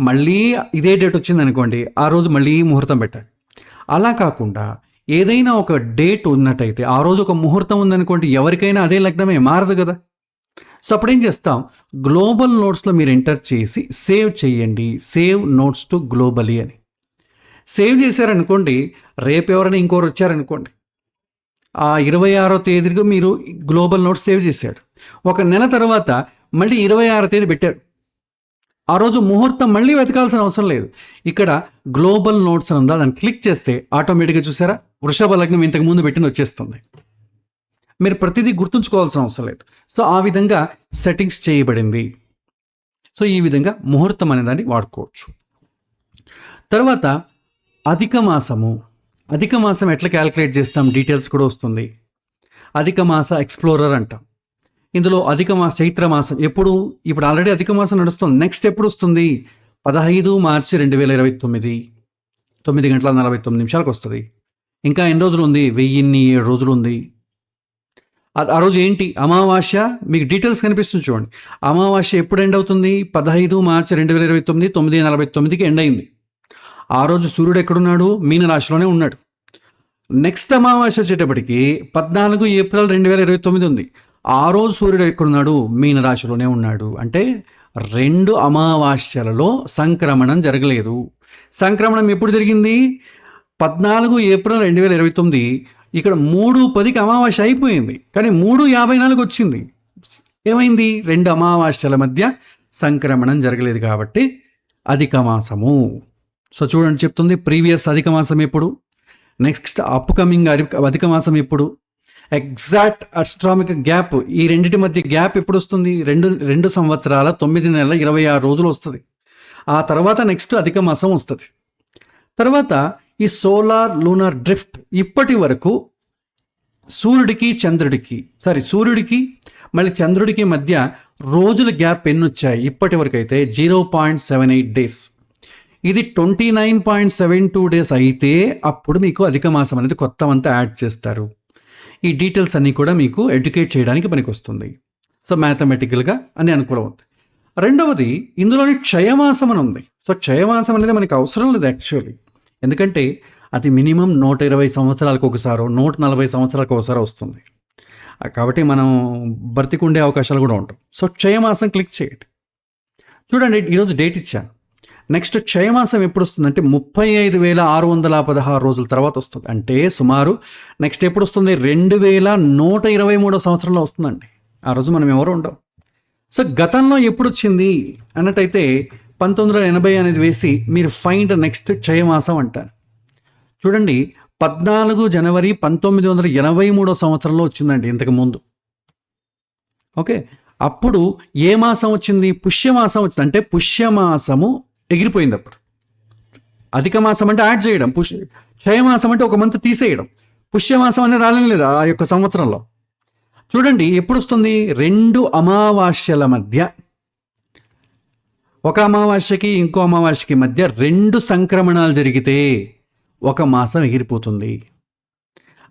Speaker 1: మళ్ళీ ఇదే డేట్ వచ్చింది అనుకోండి, ఆ రోజు మళ్ళీ ముహూర్తం పెట్టాలి. అలా కాకుండా ఏదైనా ఒక డేట్ ఉన్నట్టయితే, ఆ రోజు ఒక ముహూర్తం ఉందనుకోండి, ఎవరికైనా అదే లగ్నమే, మారదు కదా. సో అప్పుడేం చేస్తాం, గ్లోబల్ నోట్స్లో మీరు ఎంటర్ చేసి సేవ్ చేయండి, సేవ్ నోట్స్ టు గ్లోబలీ అని. సేవ్ చేశారనుకోండి, రేపు ఎవరైనా ఇంకోరు వచ్చారనుకోండి, ఆ 26వ తేదీకి మీరు గ్లోబల్ నోట్స్ సేవ్ చేశాడు. 1 నెల తర్వాత మళ్ళీ 26వ తేదీ పెట్టారు, ఆ రోజు ముహూర్తం మళ్ళీ వెతకాల్సిన అవసరం లేదు. ఇక్కడ గ్లోబల్ నోట్స్ అని ఉందా, దాన్ని క్లిక్ చేస్తే ఆటోమేటిక్గా చూసారా, వృషభ లగ్నం ఇంతకు ముందు పెట్టింది వచ్చేస్తుంది. మీరు ప్రతిదీ గుర్తుంచుకోవాల్సిన అవసరం లేదు. సో ఆ విధంగా సెట్టింగ్స్ చేయబడింది. సో ఈ విధంగా ముహూర్తం అనే దాన్ని వాడుకోవచ్చు. తర్వాత అధిక మాసం ఎట్లా క్యాలిక్యులేట్ చేస్తాం, డీటెయిల్స్ కూడా వస్తుంది. అధిక మాస ఎక్స్ప్లోరర్ అంటాం. ఇందులో చైత్ర మాసం ఇప్పుడు ఆల్రెడీ అధిక మాసం నడుస్తుంది. నెక్స్ట్ ఎప్పుడు వస్తుంది, 15 మార్చి 2029 9:49 వస్తుంది. ఇంకా ఎన్ని రోజులు ఉంది, 1007 రోజులు ఉంది. ఆ రోజు ఏంటి, అమావాస్య. మీకు డీటెయిల్స్ కనిపిస్తుంది చూడండి. అమావాస్య ఎప్పుడు ఎండ్ అవుతుంది, 15 మార్చి 2029 9:49కి ఎండ్ అయింది. ఆ రోజు సూర్యుడు ఎక్కడున్నాడు, మీనరాశిలోనే ఉన్నాడు. నెక్స్ట్ అమావాస్య వచ్చేటప్పటికి 14 ఏప్రిల్ 2029 ఉంది. ఆ రోజు సూర్యుడు ఎక్కడున్నాడు, మీనరాశిలోనే ఉన్నాడు. అంటే 2 అమావాస్యలలో సంక్రమణం జరగలేదు. సంక్రమణం ఎప్పుడు జరిగింది, 14 ఏప్రిల్ 2029. ఇక్కడ 3:10కి అమావాస్య అయిపోయింది, కానీ 3:54 వచ్చింది. ఏమైంది, 2 అమావాస్యల మధ్య సంక్రమణం జరగలేదు కాబట్టి అధిక మాసము. సో చూడండి చెప్తుంది, ప్రీవియస్ అధిక మాసం ఎప్పుడు, నెక్స్ట్ అప్కమింగ్ అధిక మాసం ఎప్పుడు, ఎగ్జాక్ట్ అస్ట్రామిక్ గ్యాప్, ఈ రెండింటి మధ్య గ్యాప్ ఎప్పుడు వస్తుంది, 2 సంవత్సరాల 9 నెలల 26 రోజులు వస్తుంది. ఆ తర్వాత నెక్స్ట్ అధిక మాసం వస్తుంది. తర్వాత ఈ సోలార్ లూనార్ డ్రిఫ్ట్, ఇప్పటి వరకు సూర్యుడికి మళ్ళీ చంద్రుడికి మధ్య రోజుల గ్యాప్ ఎన్ని వచ్చాయి ఇప్పటి వరకు అయితే 0.78 డేస్. ఇది 29.72 డేస్ అయితే అప్పుడు మీకు అధిక మాసం అనేది కొత్త అంతా యాడ్ చేస్తారు. ఈ డీటెయిల్స్ అన్నీ కూడా మీకు ఎడ్యుకేట్ చేయడానికి పనికి వస్తుంది. సో మ్యాథమెటికల్గా అని అనుకూలం ఉంది. రెండవది, ఇందులోని క్షయమాసం అని ఉంది. సో క్షయమాసం అనేది మనకి అవసరం లేదు యాక్చువల్లీ, ఎందుకంటే అది మినిమం 120 సంవత్సరాలకు ఒకసారి, 140 సంవత్సరాలకు ఒకసారి వస్తుంది. కాబట్టి మనం బ్రతికుండే అవకాశాలు కూడా ఉంటాయి. సో క్షయమాసం క్లిక్ చేయండి. చూడండి, ఈరోజు డేట్ ఇచ్చాను. నెక్స్ట్ క్షయమాసం ఎప్పుడు వస్తుందంటే 35,616 రోజుల తర్వాత వస్తుంది. అంటే సుమారు నెక్స్ట్ ఎప్పుడు వస్తుంది, 2123 సంవత్సరంలో వస్తుందండి. ఆ రోజు మనం ఎవరు ఉండం. సో గతంలో ఎప్పుడు వచ్చింది అన్నట్టయితే 1980 అనేది వేసి మీరు ఫైండ్ నెక్స్ట్ క్షయమాసం అంటారు. చూడండి, 14 జనవరి 1983 సంవత్సరంలో వచ్చిందండి ఇంతకుముందు. ఓకే, అప్పుడు ఏ మాసం వచ్చింది, పుష్యమాసం వచ్చింది. అంటే పుష్యమాసము ఎగిరిపోయింది. అప్పుడు అధిక మాసం అంటే యాడ్ చేయడం, క్షయమాసం అంటే ఒక మంత్ తీసేయడం. పుష్యమాసం అనేది రాలేదు ఆ యొక్క సంవత్సరంలో. చూడండి ఎప్పుడు వస్తుంది, 2 అమావాస్యల మధ్య, ఒక అమావాస్యకి ఇంకో అమావాస్యకి మధ్య 2 సంక్రమణాలు జరిగితే ఒక మాసం ఎగిరిపోతుంది.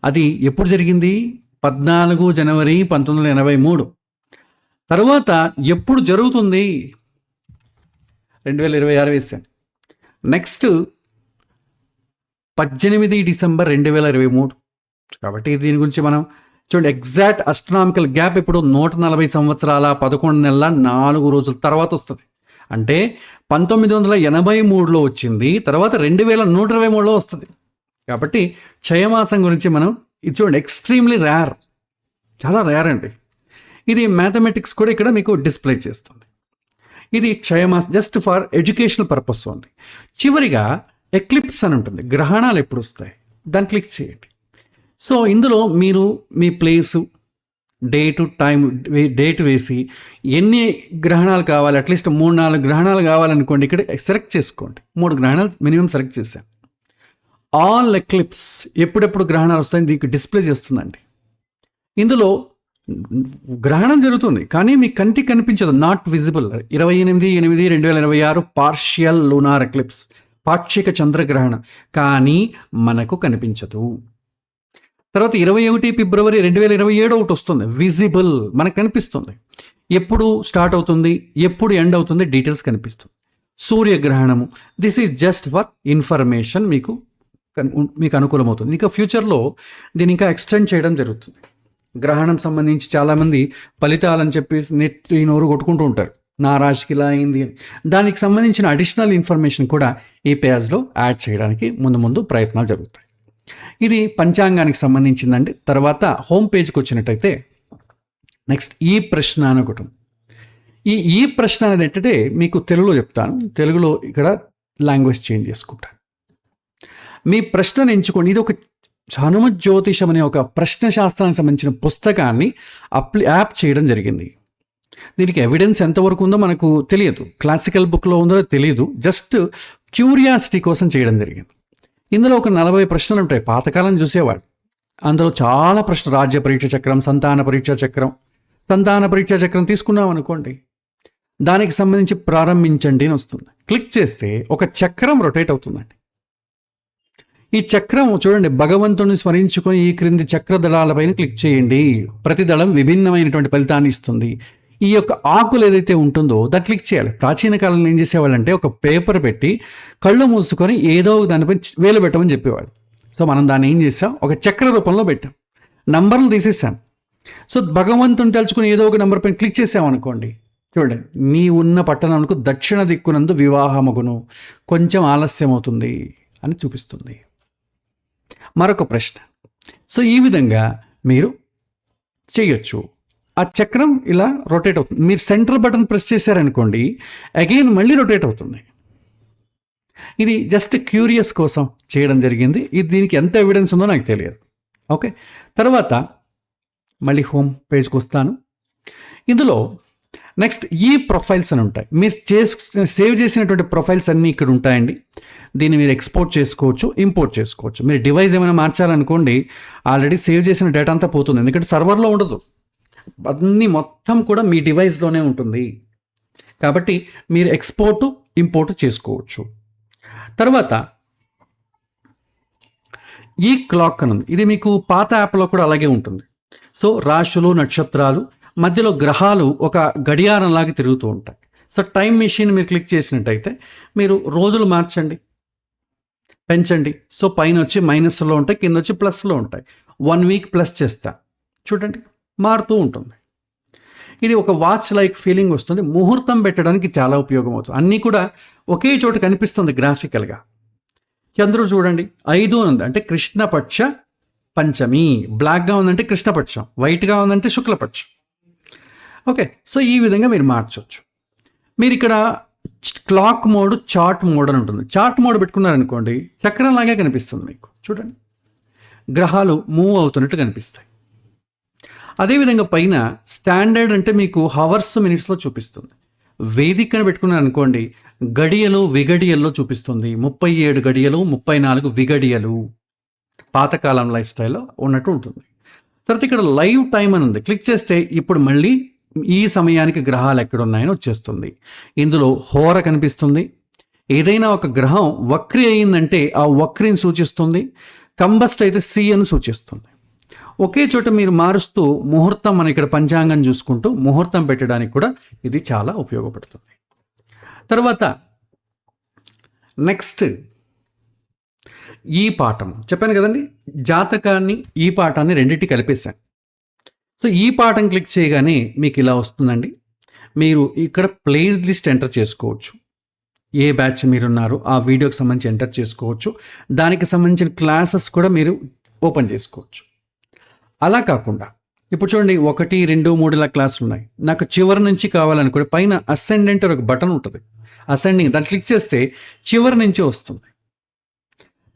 Speaker 1: అది ఎప్పుడు జరిగింది, 14 జనవరి 1983. తర్వాత ఎప్పుడు జరుగుతుంది, 2026 వేసాను. Next 18 December 2023. కాబట్టి దీని గురించి మనం చూడండి, ఎగ్జాక్ట్ అస్ట్రానామికల్ గ్యాప్ ఇప్పుడు 140 సంవత్సరాల 11 నెలల 4 రోజుల తర్వాత వస్తుంది. అంటే 1983లో వచ్చింది, తర్వాత 2123లో వస్తుంది. కాబట్టి క్షయమాసం గురించి మనం ఇది చూడండి, ఎక్స్ట్రీమ్లీ రేర్, చాలా రేర్ అండి. ఇది మ్యాథమెటిక్స్ కూడా ఇక్కడ మీకు డిస్ప్లే చేస్తుంది. ఇది క్షయమాసం జస్ట్ ఫర్ ఎడ్యుకేషనల్ పర్పస్ ఉంది. చివరిగా ఎక్లిప్స్ అని ఉంటుంది, గ్రహణాలు ఎప్పుడు వస్తాయి, దాన్ని క్లిక్ చేయండి. సో ఇందులో మీరు మీ ప్లేసు, డేట్ వేసి ఎన్ని గ్రహణాలు కావాలి, అట్లీస్ట్ 3-4 గ్రహణాలు కావాలనుకోండి, ఇక్కడ సెలెక్ట్ చేసుకోండి. 3 గ్రహణాలు మినిమం సెలెక్ట్ చేశాను. ఆల్ ఎక్లిప్స్, ఎప్పుడెప్పుడు గ్రహణాలు వస్తాయని దీనికి డిస్ప్లే చేస్తుందండి. ఇందులో గ్రహణం జరుగుతుంది కానీ మీ కంటికి కనిపించదు, not visible. 28/8/2026 partial lunar eclipse, పాక్షిక చంద్రగ్రహణం, కానీ మనకు కనిపించదు. తర్వాత 21 ఫిబ్రవరి 2027 ఒకటి వస్తుంది, విజిబుల్, మనకు కనిపిస్తుంది. ఎప్పుడు స్టార్ట్ అవుతుంది, ఎప్పుడు ఎండ్ అవుతుంది, డీటెయిల్స్ కనిపిస్తుంది. సూర్యగ్రహణము, this is just for information, మీకు అనుకూలమవుతుంది. ఇంకా ఫ్యూచర్లో దీన్ని ఇంకా ఎక్స్టెండ్ చేయడం జరుగుతుంది. గ్రహణం సంబంధించి చాలామంది ఫలితాలని చెప్పేసి నెత్తి నోరు కొట్టుకుంటూ ఉంటారు, నా రాశికి ఇలా అయింది అని. దానికి సంబంధించిన అడిషనల్ ఇన్ఫర్మేషన్ కూడా ఈ పేజ్లో యాడ్ చేయడానికి ముందు ప్రయత్నాలు జరుగుతాయి. ఇది పంచాంగానికి సంబంధించిందండి. తర్వాత హోమ్ పేజ్కి వచ్చినట్టయితే నెక్స్ట్ ఈ ప్రశ్న అని ఒకటి. ఈ ప్రశ్న అనేది ఏంటంటే మీకు తెలుగులో చెప్తాను, తెలుగులో ఇక్కడ లాంగ్వేజ్ చేంజ్ చేసుకుంటాను. మీ ప్రశ్నను ఎంచుకోండి. ఇది ఒక హనుమత్ జ్యోతిషం అనే ఒక ప్రశ్న శాస్త్రానికి సంబంధించిన పుస్తకాన్ని యాప్ చేయడం జరిగింది. దీనికి ఎవిడెన్స్ ఎంతవరకు ఉందో మనకు తెలియదు, క్లాసికల్ బుక్లో ఉందో తెలియదు, జస్ట్ క్యూరియాసిటీ కోసం చేయడం జరిగింది. ఇందులో ఒక 40 ప్రశ్నలు ఉంటాయి, పాతకాలం చూసేవాడు. అందులో చాలా ప్రశ్నలు, రాజ్య పరీక్ష చక్రం, సంతాన పరీక్షా చక్రం తీసుకున్నాం అనుకోండి, దానికి సంబంధించి ప్రారంభించండి అని వస్తుంది. క్లిక్ చేస్తే ఒక చక్రం రొటేట్ అవుతుందండి. ఈ చక్రం చూడండి, భగవంతుని స్మరించుకొని ఈ క్రింది చక్ర దళాలపైన క్లిక్ చేయండి, ప్రతి దళం విభిన్నమైనటువంటి ఫలితాన్ని ఇస్తుంది. ఈ యొక్క ఆకులు ఏదైతే ఉంటుందో దాన్ని క్లిక్ చేయాలి. ప్రాచీన కాలంలో ఏం చేసేవాళ్ళంటే ఒక పేపర్ పెట్టి కళ్ళు మూసుకొని ఏదో దానిపై వేలు పెట్టమని చెప్పేవాళ్ళు. సో మనం దాన్ని ఏం చేసాం, ఒక చక్ర రూపంలో పెట్టాం, నంబర్లు తీసేసాం. సో భగవంతుని తలుచుకుని ఏదో ఒక నెంబర్ పైన క్లిక్ చేసామనుకోండి, చూడండి, నీ ఉన్న పట్టణంకు దక్షిణ దిక్కునందు వివాహమగును, కొంచెం ఆలస్యం అవుతుంది అని చూపిస్తుంది. మరొక ప్రశ్న. సో ఈ విధంగా మీరు చేయొచ్చు. ఆ చక్రం ఇలా రొటేట్ అవుతుంది. మీరు సెంటర్ బటన్ ప్రెస్ చేశారనుకోండి, అగైన్ మళ్ళీ రొటేట్ అవుతుంది. ఇది జస్ట్ క్యూరియస్ కోసం చేయడం జరిగింది. ఇది దీనికి ఎంత ఎవిడెన్స్ ఉందో నాకు తెలియదు. ఓకే, తర్వాత మళ్ళీ హోమ్ పేజ్కి వస్తాను. ఇందులో నెక్స్ట్ ఈ ప్రొఫైల్స్ అని ఉంటాయి. మీరు సేవ్ చేసినటువంటి ప్రొఫైల్స్ అన్నీ ఇక్కడ ఉంటాయండి. దీన్ని మీరు ఎక్స్పోర్ట్ చేసుకోవచ్చు, ఇంపోర్ట్ చేసుకోవచ్చు. మీరు డివైస్ ఏమైనా మార్చాలనుకోండి, ఆల్రెడీ సేవ్ చేసిన డేటా అంతా పోతుంది, ఎందుకంటే సర్వర్లో ఉండదు, అన్నీ మొత్తం కూడా మీ డివైస్లోనే ఉంటుంది. కాబట్టి మీరు ఎక్స్పోర్టు ఇంపోర్ట్ చేసుకోవచ్చు. తర్వాత ఈ క్లాక్ అని ఉంది. ఇది మీకు పాత యాప్లో కూడా అలాగే ఉంటుంది. సో రాశులు, నక్షత్రాలు, మధ్యలో గ్రహాలు ఒక గడియారంలాగా తిరుగుతూ ఉంటాయి. సో టైం మెషిన్ మీరు క్లిక్ చేసినట్టయితే మీరు రోజులు మార్చండి, పెంచండి. సో పైన వచ్చి మైనస్లో ఉంటాయి, కింద వచ్చి ప్లస్లో ఉంటాయి. 1 వీక్ ప్లస్ చేస్తా, చూడండి మారుతూ ఉంటుంది. ఇది ఒక వాచ్ లైక్ ఫీలింగ్ వస్తుంది. ముహూర్తం పెట్టడానికి చాలా ఉపయోగం అవుతుంది. అన్నీ కూడా ఒకే చోట కనిపిస్తుంది గ్రాఫికల్గా. చంద్రుడు చూడండి 5 ఉంది అంటే కృష్ణపక్ష పంచమి. బ్లాక్గా ఉందంటే కృష్ణపక్షం, వైట్గా ఉందంటే శుక్లపక్షం. ఓకే, సో ఈ విధంగా మీరు మార్చవచ్చు. మీరు ఇక్కడ క్లాక్ మోడ్, చార్ట్ మోడ్ అని ఉంటుంది. చార్ట్ మోడ్ పెట్టుకున్నారనుకోండి చక్రంలాగే కనిపిస్తుంది మీకు. చూడండి గ్రహాలు మూవ్ అవుతున్నట్టు కనిపిస్తాయి. అదేవిధంగా పైన స్టాండర్డ్ అంటే మీకు హవర్స్, మినిట్స్లో చూపిస్తుంది. వేదిక అని పెట్టుకున్నారనుకోండి గడియలు, విగడియల్లో చూపిస్తుంది. 37 గడియలు, 34 విగడియలు పాతకాలం లైఫ్ స్టైల్లో ఉన్నట్టు ఉంటుంది. తర్వాత ఇక్కడ లైవ్ టైం అని ఉంది. క్లిక్ చేస్తే ఇప్పుడు మళ్ళీ ఈ సమయానికి గ్రహాలు ఎక్కడున్నాయని వచ్చేస్తుంది. ఇందులో హోర కనిపిస్తుంది. ఏదైనా ఒక గ్రహం వక్రి అయిందంటే ఆ వక్రిని సూచిస్తుంది. కంబస్ట్ అయితే సి అని సూచిస్తుంది. ఒకే చోట మీరు మారుస్తూ ముహూర్తం, మనం ఇక్కడ పంచాంగం చూసుకుంటూ ముహూర్తం పెట్టడానికి కూడా ఇది చాలా ఉపయోగపడుతుంది. తర్వాత నెక్స్ట్ ఈ పాఠం చెప్పాను కదండి, జాతకాన్ని ఈ పాఠాన్ని రెండింటి కలిపేశాను. సో ఈ పాఠం క్లిక్ చేయగానే మీకు ఇలా వస్తుందండి. మీరు ఇక్కడ ప్లే లిస్ట్ ఎంటర్ చేసుకోవచ్చు. ఏ బ్యాచ్ మీరున్నారో ఆ వీడియోకి సంబంధించి ఎంటర్ చేసుకోవచ్చు. దానికి సంబంధించిన క్లాసెస్ కూడా మీరు ఓపెన్ చేసుకోవచ్చు. అలా కాకుండా ఇప్పుడు చూడండి 1, 2, 3 ఇలా క్లాసులు ఉన్నాయి. నాకు చివరి నుంచి కావాలనుకోండి పైన అసెండెంట్ ఒక బటన్ ఉంటుంది, అసెండింగ్, దాన్ని క్లిక్ చేస్తే చివరి నుంచి వస్తుంది.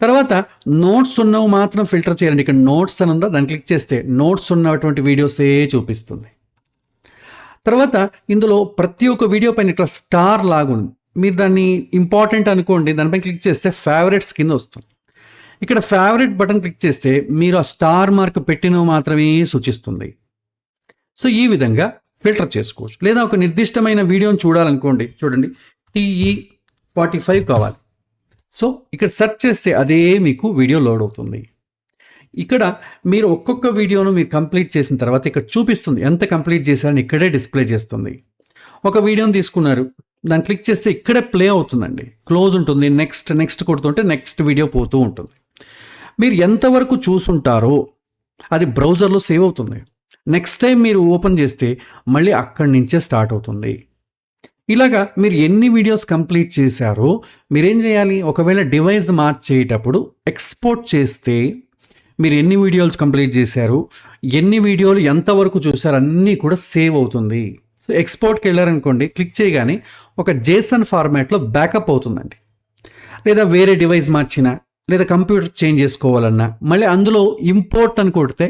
Speaker 1: తర్వాత నోట్స్ ఉన్నవి మాత్రం ఫిల్టర్ చేయండి. ఇక్కడ నోట్స్ అని ఉందా, దాన్ని క్లిక్ చేస్తే నోట్స్ ఉన్నటువంటి వీడియోసే చూపిస్తుంది. తర్వాత ఇందులో ప్రతి ఒక్క వీడియో పైన ఇక్కడ స్టార్ లాగుంది. మీరు దాన్ని ఇంపార్టెంట్ అనుకోండి, దానిపైన క్లిక్ చేస్తే ఫేవరెట్స్ కింద వస్తుంది. ఇక్కడ ఫేవరెట్ బటన్ క్లిక్ చేస్తే మీరు ఆ స్టార్ మార్క్ పెట్టినవి మాత్రమే సూచిస్తుంది. సో ఈ విధంగా ఫిల్టర్ చేసుకోవచ్చు. లేదా ఒక నిర్దిష్టమైన వీడియోని చూడాలనుకోండి, చూడండి TE45 కావాలి. సో ఇక్కడ సెర్చ్ చేస్తే అదే మీకు వీడియో లోడ్ అవుతుంది. ఇక్కడ మీరు ఒక్కొక్క వీడియోను మీరు కంప్లీట్ చేసిన తర్వాత ఇక్కడ చూపిస్తుంది ఎంత కంప్లీట్ చేశారని, ఇక్కడే డిస్ప్లే చేస్తుంది. ఒక వీడియోని తీసుకున్నారు, దాన్ని క్లిక్ చేస్తే ఇక్కడే ప్లే అవుతుందండి, క్లోజ్ ఉంటుంది. నెక్స్ట్ కొడుతుంటే నెక్స్ట్ వీడియో పోతూ ఉంటుంది. మీరు ఎంతవరకు చూసుంటారో అది బ్రౌజర్లో సేవ్ అవుతుంది. నెక్స్ట్ టైం మీరు ఓపెన్ చేస్తే మళ్ళీ అక్కడి నుంచే స్టార్ట్ అవుతుంది. ఇలాగా మీరు ఎన్ని వీడియోస్ కంప్లీట్ చేశారో మీరేం చేయాలి, ఒకవేళ డివైస్ మార్చేటప్పుడు ఎక్స్పోర్ట్ చేస్తే మీరు ఎన్ని వీడియోస్ కంప్లీట్ చేశారు, ఎన్ని వీడియోలు ఎంతవరకు చూశారు అన్నీ కూడా సేవ్ అవుతుంది. సో ఎక్స్పోర్ట్కి వెళ్ళారనుకోండి, క్లిక్ చేయగానే ఒక JSON ఫార్మాట్లో బ్యాకప్ అవుతుందండి. లేదా వేరే డివైస్ మార్చినా, లేదా కంప్యూటర్ చేంజ్ చేసుకోవాలన్నా మళ్ళీ అందులో ఇంపోర్ట్ అని కొడితే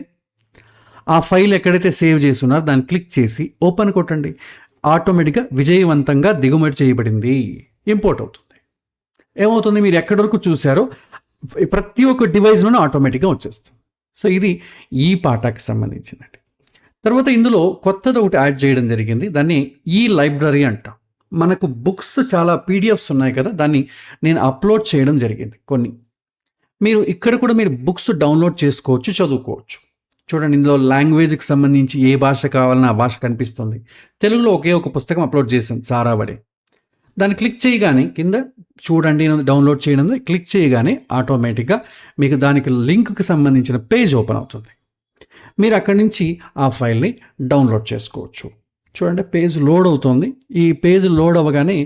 Speaker 1: ఆ ఫైల్ ఎక్కడైతే సేవ్ చేసి ఉన్నారో దాన్ని క్లిక్ చేసి ఓపెన్ కొట్టండి, ఆటోమేటిక్గా విజయవంతంగా దిగుమతి చేయబడింది, ఇంపోర్ట్ అవుతుంది. ఏమవుతుంది, మీరు ఎక్కడి వరకు చూసారో ప్రతి ఒక్క డివైస్లోనే ఆటోమేటిక్గా వచ్చేస్తుంది. సో ఇది ఈ పాఠానికి సంబంధించినది. తర్వాత ఇందులో కొత్తది ఒకటి యాడ్ చేయడం జరిగింది, దాన్ని ఈ లైబ్రరీ అంటాం. మనకు బుక్స్ చాలా PDFs ఉన్నాయి కదా, దాన్ని నేను అప్లోడ్ చేయడం జరిగింది కొన్ని. మీరు ఇక్కడ కూడా మీరు బుక్స్ డౌన్లోడ్ చేసుకోవచ్చు, చదువుకోవచ్చు. చూడండి ఇందులో లాంగ్వేజ్కి సంబంధించి ఏ భాష కావాలన్నా ఆ భాష కనిపిస్తుంది. తెలుగులో ఒకే ఒక పుస్తకం అప్లోడ్ చేశాను, సారాబడే. దాన్ని క్లిక్ చేయగానే కింద చూడండి డౌన్లోడ్ చేయడం క్లిక్ చేయగానే ఆటోమేటిక్గా మీకు దానికి లింక్కి సంబంధించిన పేజ్ ఓపెన్ అవుతుంది. మీరు అక్కడి నుంచి ఆ ఫైల్ని డౌన్లోడ్ చేసుకోవచ్చు. చూడండి పేజ్ లోడ్ అవుతుంది. ఈ పేజ్ లోడ్ అవ్వగానే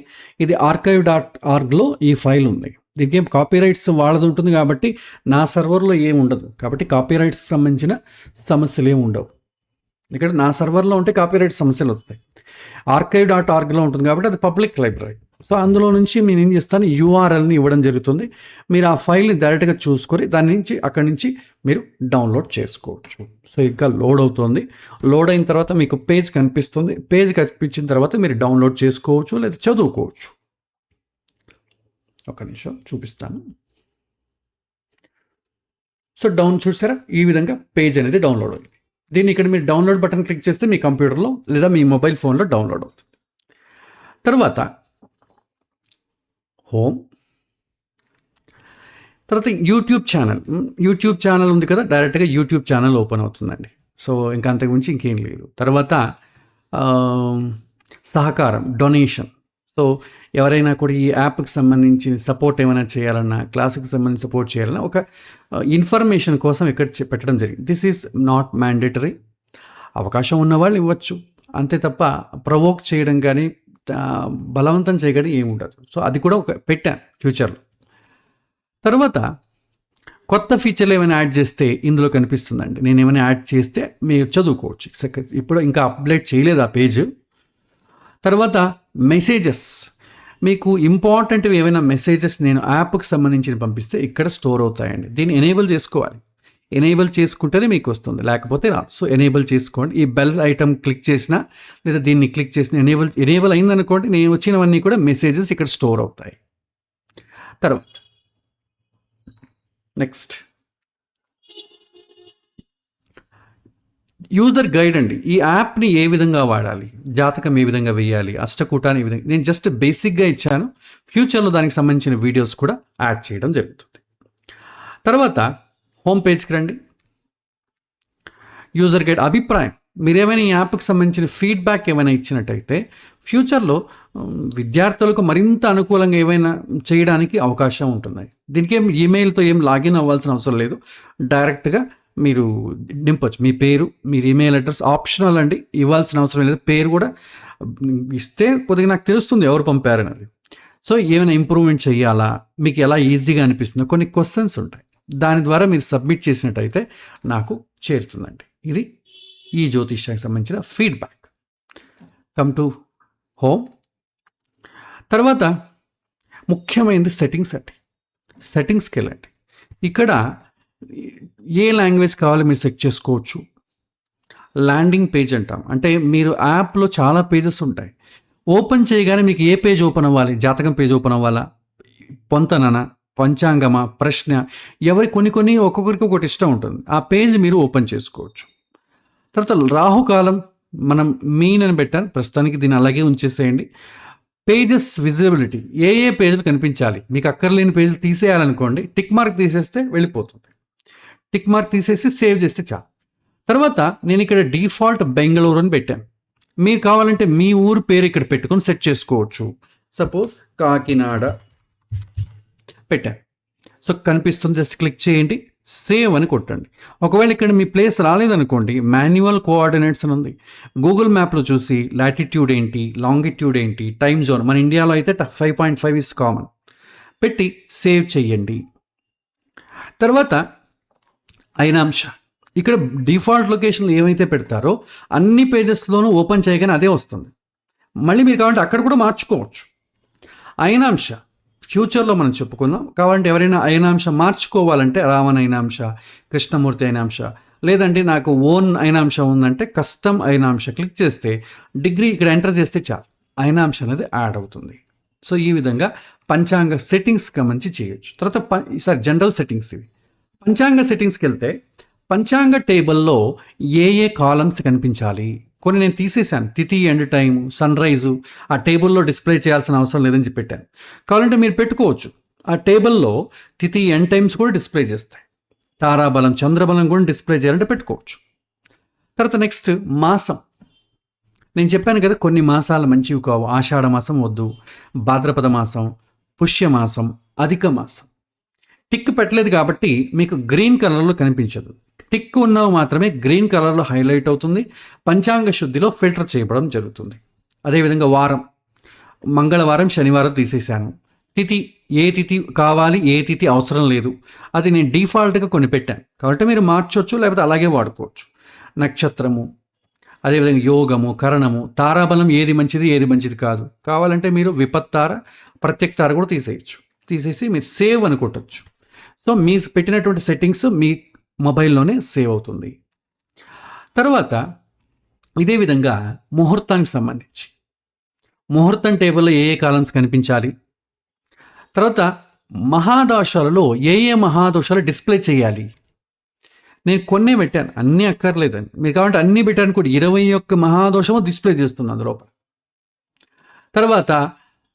Speaker 1: ఇది archive.orgలో ఈ ఫైల్ ఉంది. దీనికి ఏం కాపీరైట్స్ వాళ్ళది ఉంటుంది కాబట్టి నా సర్వర్లో ఏమి ఉండదు. కాబట్టి కాపీరైట్స్కి సంబంధించిన సమస్యలు ఏమి ఉండవు. ఇక్కడ నా సర్వర్లో ఉంటే కాపీరైట్ సమస్యలు వస్తాయి. archive.orgలో ఉంటుంది కాబట్టి అది పబ్లిక్ లైబ్రరీ. సో అందులో నుంచి నేను ఏం చేస్తాను, యూఆర్ఎల్ని ఇవ్వడం జరుగుతుంది. మీరు ఆ ఫైల్ని డైరెక్ట్గా చూసుకొని దాని నుంచి అక్కడి నుంచి మీరు డౌన్లోడ్ చేసుకోవచ్చు. సో ఇంకా లోడ్ అవుతుంది. లోడ్ అయిన తర్వాత మీకు పేజ్ కనిపిస్తుంది. పేజ్ కనిపించిన తర్వాత మీరు డౌన్లోడ్ చేసుకోవచ్చు లేదా చదువుకోవచ్చు. ఒక నిమిషం చూపిస్తాను. సో చూసారా, ఈ విధంగా పేజ్ అనేది డౌన్లోడ్ అయింది. దీన్ని ఇక్కడ మీరు డౌన్లోడ్ బటన్ క్లిక్ చేస్తే మీ కంప్యూటర్లో లేదా మీ మొబైల్ ఫోన్లో డౌన్లోడ్ అవుతుంది. తర్వాత హోమ్, తర్వాత యూట్యూబ్ ఛానల్ ఉంది కదా, డైరెక్ట్గా యూట్యూబ్ ఛానల్ ఓపెన్ అవుతుందండి. సో ఇంకా అంతకుమించి ఇంకేం లేదు. తర్వాత సహకారం, డొనేషన్. సో ఎవరైనా కూడా ఈ యాప్కి సంబంధించి సపోర్ట్ ఏమైనా చేయాలన్నా, క్లాస్కి సంబంధించి సపోర్ట్ చేయాలన్నా ఒక ఇన్ఫర్మేషన్ కోసం ఇక్కడ పెట్టడం జరిగింది. This is not mandatory. అవకాశం ఉన్నవాళ్ళు ఇవ్వచ్చు అంతే తప్ప ప్రవోక్ చేయడం కానీ బలవంతం చేయడం ఏమి ఉండదు. సో అది కూడా ఒక పెట్టాను ఫ్యూచర్లో. తర్వాత కొత్త ఫీచర్లు ఏమైనా యాడ్ చేస్తే ఇందులో కనిపిస్తుందండి. నేను ఏమైనా యాడ్ చేస్తే మీరు చదువుకోవచ్చు. ఇప్పుడు ఇంకా అప్డేట్ చేయలేదు ఆ పేజ్. తర్వాత మెసేజెస్, మీకు ఇంపార్టెంట్వి ఏమైనా మెసేజెస్ నేను యాప్కి సంబంధించి పంపిస్తే ఇక్కడ స్టోర్ అవుతాయండి. దీన్ని ఎనేబుల్ చేసుకోవాలి. ఎనేబుల్ చేసుకుంటేనే మీకు వస్తుంది, లేకపోతే రాదు. సో ఎనేబుల్ చేసుకోండి. ఈ బెల్ ఐటమ్ క్లిక్ చేసినా లేదా దీన్ని క్లిక్ చేసిన ఎనేబుల్ అయిందనుకోండి, నేను వచ్చినవన్నీ కూడా మెసేజెస్ ఇక్కడ స్టోర్ అవుతాయి. తర్వాత నెక్స్ట్ యూజర్ గైడ్ అండి. ఈ యాప్ని ఏ విధంగా వాడాలి, జాతకం ఏ విధంగా వేయాలి, అష్టకూటాన్ని ఏ విధంగా, నేను జస్ట్ బేసిక్గా ఇచ్చాను. ఫ్యూచర్లో దానికి సంబంధించిన వీడియోస్ కూడా యాడ్ చేయడం జరుగుతుంది. తర్వాత హోమ్ పేజ్కి రండి. యూజర్ గైడ్, అభిప్రాయం, మీరేమైనా ఈ యాప్కి సంబంధించిన ఫీడ్బ్యాక్ ఏమైనా ఇచ్చినట్టయితే ఫ్యూచర్లో విద్యార్థులకు మరింత అనుకూలంగా ఏమైనా చేయడానికి అవకాశం ఉంటుంది. దీనికి ఈమెయిల్తో ఏం లాగిన్ అవ్వాల్సిన అవసరం లేదు. డైరెక్ట్గా మీరు నింపొచ్చు. మీ పేరు, మీరు ఈమెయిల్ అడ్రస్ ఆప్షనల్ అండి, ఇవ్వాల్సిన అవసరం లేదు. పేరు కూడా ఇస్తే కొద్దిగా నాకు తెలుస్తుంది ఎవరు పంపారనేది. సో ఏమైనా ఇంప్రూవ్మెంట్ చేయాలా, మీకు ఎలా ఈజీగా అనిపిస్తుందో కొన్ని క్వశ్చన్స్ ఉంటాయి. దాని ద్వారా మీరు సబ్మిట్ చేసినట్టయితే నాకు చేరుతుందండి. ఇది ఈ జ్యోతిష్యానికి సంబంధించిన ఫీడ్బ్యాక్. Come to home. తర్వాత ముఖ్యమైనది సెట్టింగ్స్ అండి. సెట్టింగ్స్కి వెళ్ళండి. ఇక్కడ ఏ లాంగ్వేజ్ కావాలో మీరు సెట్ చేసుకోవచ్చు. ల్యాండింగ్ పేజ్ అంటాం, అంటే మీరు యాప్లో చాలా పేజెస్ ఉంటాయి. ఓపెన్ చేయగానే మీకు ఏ పేజ్ ఓపెన్ అవ్వాలి, జాతకం పేజ్ ఓపెన్ అవ్వాలా, పొంతననా, పంచాంగమా, ప్రశ్న, కొన్ని ఒక్కొక్కరికి ఒకటి ఇష్టం ఉంటుంది. ఆ పేజ్ మీరు ఓపెన్ చేసుకోవచ్చు. తర్వాత రాహుకాలం మనం మీన్ అని పెట్టాను, ప్రస్తుతానికి దీన్ని అలాగే ఉంచేసేయండి. పేజెస్ విజిబిలిటీ, ఏ పేజీలు కనిపించాలి, మీకు అక్కర్లేని పేజీలు తీసేయాలనుకోండి, టిక్ మార్క్ తీసేస్తే వెళ్ళిపోతుంది. టిక్ మార్క్ తీసేసి సేవ్ చేస్తే చాలు. తర్వాత నేను ఇక్కడ డిఫాల్ట్ బెంగళూరు అని పెట్టాను. మీరు కావాలంటే మీ ఊరు పేరు ఇక్కడ పెట్టుకొని సెట్ చేసుకోవచ్చు. సపోజ్ కాకినాడ పెట్టాను. సో కనిపిస్తుంది, జస్ట్ క్లిక్ చేయండి, సేవ్ అని కొట్టండి. ఒకవేళ ఇక్కడ మీ ప్లేస్ రాలేదనుకోండి, మాన్యువల్ కోఆర్డినేట్స్ అని ఉంది. గూగుల్ మ్యాప్లో చూసి లాటిట్యూడ్ ఏంటి, లాంగిట్యూడ్ ఏంటి, టైమ్ జోన్, మన ఇండియాలో అయితే 5.5 ఇస్ కామన్ పెట్టి సేవ్ చేయండి. తర్వాత అయినాంశ, ఇక్కడ డిఫాల్ట్ లొకేషన్లు ఏమైతే పెడతారో అన్ని పేజెస్లోనూ ఓపెన్ చేయగానే అదే వస్తుంది. మళ్ళీ మీరు కావాలంటే అక్కడ కూడా మార్చుకోవచ్చు. అయినాంశ ఫ్యూచర్లో మనం చెప్పుకుందాం. కావాలంటే ఎవరైనా అయినాంశ మార్చుకోవాలంటే రావణ అయినాంశ, కృష్ణమూర్తి అయినాంశ, లేదంటే నాకు ఓన్ అయినాంశ ఉందంటే కస్టమ్ అయినాంశ క్లిక్ చేస్తే డిగ్రీ ఇక్కడ ఎంటర్ చేస్తే చాలు, అయినాంశ అనేది యాడ్ అవుతుంది. సో ఈ విధంగా పంచాంగ సెట్టింగ్స్ గమనించి చేయొచ్చు. తర్వాత జనరల్ సెట్టింగ్స్ ఇవి. పంచాంగ సెట్టింగ్స్కి వెళ్తే పంచాంగ టేబుల్లో ఏ కాలమ్స్ కనిపించాలి కొన్ని నేను తీసేశాను. తిథి, ఎండ్ టైము, సన్ రైజు ఆ టేబుల్లో డిస్ప్లే చేయాల్సిన అవసరం లేదని చెప్పి పెట్టాను. కావాలంటే మీరు పెట్టుకోవచ్చు. ఆ టేబుల్లో తిథి, ఎండ్ టైమ్స్ కూడా డిస్ప్లే చేస్తాయి. తారాబలం, చంద్రబలం కూడా డిస్ప్లే చేయాలంటే పెట్టుకోవచ్చు. తర్వాత నెక్స్ట్ మాసం. నేను చెప్పాను కదా కొన్ని మాసాలు మంచివి కావు. ఆషాఢ మాసం వద్దు, భాద్రపద మాసం, పుష్యమాసం, అధిక మాసం. టిక్ పెట్టలేదు కాబట్టి మీకు గ్రీన్ కలర్లో కనిపించదు. టిక్ ఉన్నవి మాత్రమే గ్రీన్ కలర్లో హైలైట్ అవుతుంది. పంచాంగ శుద్ధిలో ఫిల్టర్ చేయబడడం జరుగుతుంది. అదేవిధంగా వారం, మంగళవారం, శనివారం తీసేశాను. తిథి, ఏ తిథి కావాలి, ఏ తిథి అవసరం లేదు, అది నేను డిఫాల్ట్గా కొన్ని పెట్టాను కాబట్టి మీరు మార్చవచ్చు, లేకపోతే అలాగే వాడుకోవచ్చు. నక్షత్రము, అదేవిధంగా యోగము, కరణము, తారాబలం ఏది మంచిది కాదు. కావాలంటే మీరు విపత్తార, ప్రత్యక్తార కూడా తీసేసి మీరు సేవ్ అని కొట్టచ్చు. సో మీ పెట్టినటువంటి సెట్టింగ్స్ మీ మొబైల్లోనే సేవ్ అవుతుంది. తర్వాత ఇదే విధంగా ముహూర్తానికి సంబంధించి ముహూర్తం టేబుల్లో ఏ కాలమ్స్ కనిపించాలి, తర్వాత మహాదోషాలలో ఏ మహాదోషాలు డిస్ప్లే చేయాలి. నేను కొన్నే పెట్టాను, అన్నీ అక్కర్లేదండి. మీరు కాబట్టి అన్నీ పెట్టాను కూడా 21 మహాదోషము డిస్ప్లే చేస్తుంది అందులో. తర్వాత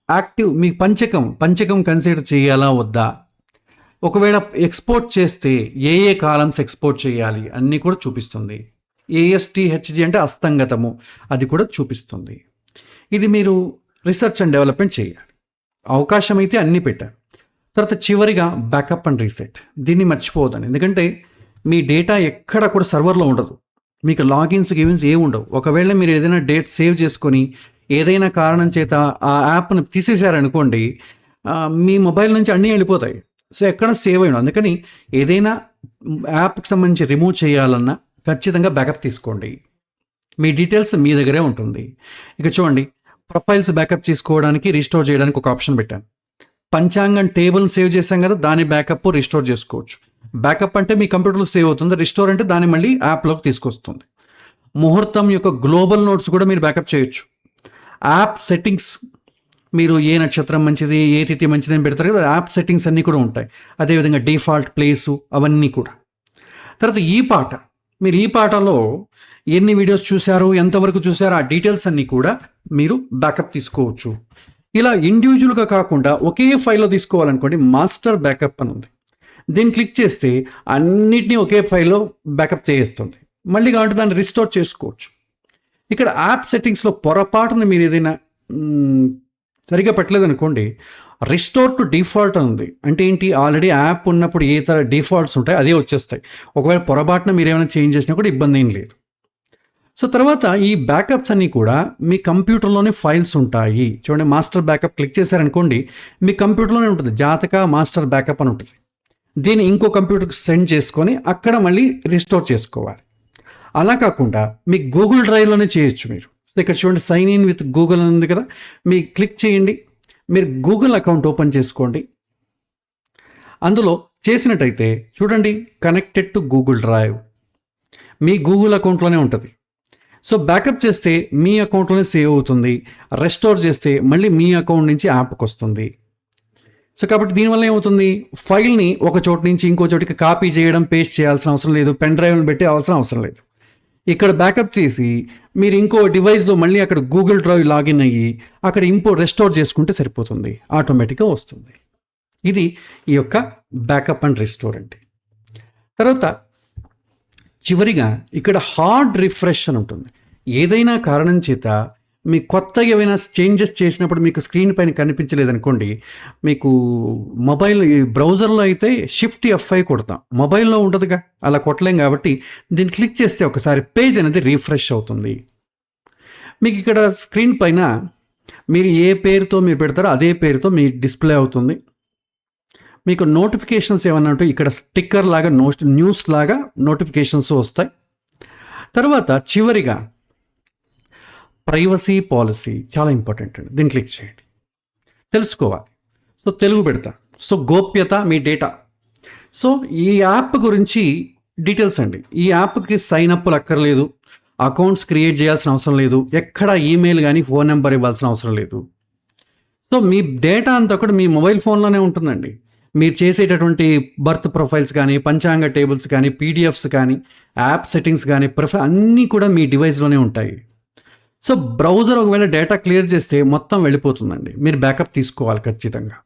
Speaker 1: యాక్టివ్ మీ పంచకం కన్సిడర్ చేయాలా వద్దా, ఒకవేళ ఎక్స్పోర్ట్ చేస్తే ఏ కాలమ్స్ ఎక్స్పోర్ట్ చేయాలి అన్నీ కూడా చూపిస్తుంది. ASTHG అంటే అస్తంగతము, అది కూడా చూపిస్తుంది. ఇది మీరు రీసెర్చ్ అండ్ డెవలప్మెంట్ చేయాలి. అవకాశం అయితే అన్నీ పెట్టారు. తర్వాత చివరిగా బ్యాకప్ అండ్ రీసెట్, దీన్ని మర్చిపోవద్దండి. ఎందుకంటే మీ డేటా ఎక్కడ కూడా సర్వర్లో ఉండదు, మీకు లాగిన్స్ ఏమి ఉండవు. ఒకవేళ మీరు ఏదైనా డేట్ సేవ్ చేసుకొని ఏదైనా కారణం చేత ఆ యాప్ని తీసేశారనుకోండి, మీ మొబైల్ నుంచి అన్నీ వెళ్ళిపోతాయి. సో ఎక్కడ సేవ్ అయ్యి. అందుకని ఏదైనా యాప్కి సంబంధించి రిమూవ్ చేయాలన్నా ఖచ్చితంగా బ్యాకప్ తీసుకోండి. మీ డీటెయిల్స్ మీ దగ్గరే ఉంటుంది. ఇక చూడండి, ప్రొఫైల్స్ బ్యాకప్ చేసుకోవడానికి రిస్టోర్ చేయడానికి ఒక ఆప్షన్ పెట్టాను. పంచాంగం టేబుల్ సేవ్ చేశాం కదా, దాని బ్యాకప్ రిస్టోర్ చేసుకోవచ్చు. బ్యాకప్ అంటే మీ కంప్యూటర్లో సేవ్ అవుతుంది, రిస్టోర్ అంటే దాన్ని మళ్ళీ యాప్లోకి తీసుకొస్తుంది. ముహూర్తం యొక్క గ్లోబల్ నోట్స్ కూడా మీరు బ్యాకప్ చేయొచ్చు. యాప్ సెట్టింగ్స్, మీరు ఏ నక్షత్రం మంచిది, ఏ తిథి మంచిది అని పెడతారు కదా, యాప్ సెట్టింగ్స్ అన్నీ కూడా ఉంటాయి. అదేవిధంగా డిఫాల్ట్ ప్లేసు, అవన్నీ కూడా. తర్వాత మీరు ఈ పాటలో ఎన్ని వీడియోస్ చూశారు, ఎంతవరకు చూశారు, ఆ డీటెయిల్స్ అన్నీ కూడా మీరు బ్యాకప్ తీసుకోవచ్చు. ఇలా ఇండివిజువల్గా కాకుండా ఒకే ఫైల్లో తీసుకోవాలనుకోండి, మాస్టర్ బ్యాకప్ అని ఉంది. దీన్ని క్లిక్ చేస్తే అన్నిటినీ ఒకే ఫైల్లో బ్యాకప్ చేస్తుంది. మళ్ళీ కాబట్టి దాన్ని రిస్టోర్ చేసుకోవచ్చు. ఇక్కడ యాప్ సెట్టింగ్స్లో పొరపాటున మీరు ఏదైనా సరిగా పెట్టలేదనుకోండి, రిస్టోర్ టు డిఫాల్ట్ అని ఉంది. అంటే ఏంటి, ఆల్రెడీ యాప్ ఉన్నప్పుడు ఏ తర డిఫాల్ట్స్ ఉంటాయి అదే వచ్చేస్తాయి. ఒకవేళ పొరపాటున మీరు ఏమైనా చేంజ్ చేసినా కూడా ఇబ్బంది ఏం లేదు. సో తర్వాత ఈ బ్యాకప్స్ అన్నీ కూడా మీ కంప్యూటర్లోనే ఫైల్స్ ఉంటాయి. చూడండి, మాస్టర్ బ్యాకప్ క్లిక్ చేశారనుకోండి, మీ కంప్యూటర్లోనే ఉంటుంది, జాతక మాస్టర్ బ్యాకప్ అని ఉంటుంది. దీన్ని ఇంకో కంప్యూటర్కి సెండ్ చేసుకొని అక్కడ మళ్ళీ రిస్టోర్ చేసుకోవాలి. అలా కాకుండా మీ గూగుల్ డ్రైవ్లోనే చేయొచ్చు మీరు. ఇక్కడ చూడండి, సైన్ ఇన్ విత్ గూగుల్ అని ఉంది కదా, మీరు క్లిక్ చేయండి. మీరు గూగుల్ అకౌంట్ ఓపెన్ చేసుకోండి. అందులో చేసినట్టయితే చూడండి, కనెక్టెడ్ టు గూగుల్ డ్రైవ్, మీ గూగుల్ అకౌంట్లోనే ఉంటుంది. సో బ్యాకప్ చేస్తే మీ అకౌంట్లోనే సేవ్ అవుతుంది, రెస్టోర్ చేస్తే మళ్ళీ మీ అకౌంట్ నుంచి యాప్కి వస్తుంది. సో కాబట్టి దీనివల్ల ఏమవుతుంది, ఫైల్ని ఒక చోటు నుంచి ఇంకో చోటికి కాపీ చేయడం, పేస్ట్ చేయాల్సిన అవసరం లేదు, పెన్ డ్రైవ్ని పెట్టి అవసరం లేదు. ఇక్కడ బ్యాకప్ చేసి మీరు ఇంకో డివైస్లో మళ్ళీ అక్కడ గూగుల్ డ్రైవ్ లాగిన్ అయ్యి అక్కడ రెస్టోర్ చేసుకుంటే సరిపోతుంది, ఆటోమేటిక్గా వస్తుంది. ఇది ఈ యొక్క బ్యాకప్ అండ్ రిస్టోర్ అంటే. తర్వాత చివరిగా ఇక్కడ హార్డ్ రిఫ్రెష్ అని ఉంటుంది. ఏదైనా కారణం చేత మీ కొత్తగా ఏమైనా చేంజెస్ చేసినప్పుడు మీకు స్క్రీన్ పైన కనిపించలేదనుకోండి, మీకు మొబైల్ బ్రౌజర్లో అయితే షిఫ్ట్ F5 కొడతాం, మొబైల్లో ఉంటుందిగా, అలా కొట్టలేం. కాబట్టి దీన్ని క్లిక్ చేస్తే ఒకసారి పేజ్ అనేది రీఫ్రెష్ అవుతుంది. మీకు ఇక్కడ స్క్రీన్ పైన మీరు ఏ పేరుతో మీరు పెడతారో అదే పేరుతో మీ డిస్ప్లే అవుతుంది. మీకు నోటిఫికేషన్స్ ఏమన్నా ఉంటే ఇక్కడ స్టిక్కర్ లాగా న్యూస్ లాగా నోటిఫికేషన్స్ వస్తాయి. తర్వాత చివరిగా ప్రైవసీ పాలసీ చాలా ఇంపార్టెంట్ అండి, దీన్ని క్లిక్ చేయండి, తెలుసుకోవాలి. సో తెలుగు పెడతా. సో గోప్యత, మీ డేటా. సో ఈ యాప్ గురించి డీటెయిల్స్ అండి. ఈ యాప్కి సైన్ అప్లు అక్కర్లేదు, అకౌంట్స్ క్రియేట్ చేయాల్సిన అవసరం లేదు, ఎక్కడ ఈమెయిల్ కానీ ఫోన్ నెంబర్ ఇవ్వాల్సిన అవసరం లేదు. సో మీ డేటా అంతా కూడా మీ మొబైల్ ఫోన్లోనే ఉంటుందండి. మీరు చేసేటటువంటి బర్త్ ప్రొఫైల్స్ కానీ, పంచాంగ టేబుల్స్ కానీ, PDFs కానీ, యాప్ సెట్టింగ్స్ కానీ, అన్నీ కూడా మీ డివైస్లోనే ఉంటాయి. సో బ్రౌజర్ ఒకవేళ డేటా క్లియర్ చేస్తే మొత్తం వెళ్ళిపోతుందండి, మీరు బ్యాకప్ తీసుకోవాలి ఖచ్చితంగా.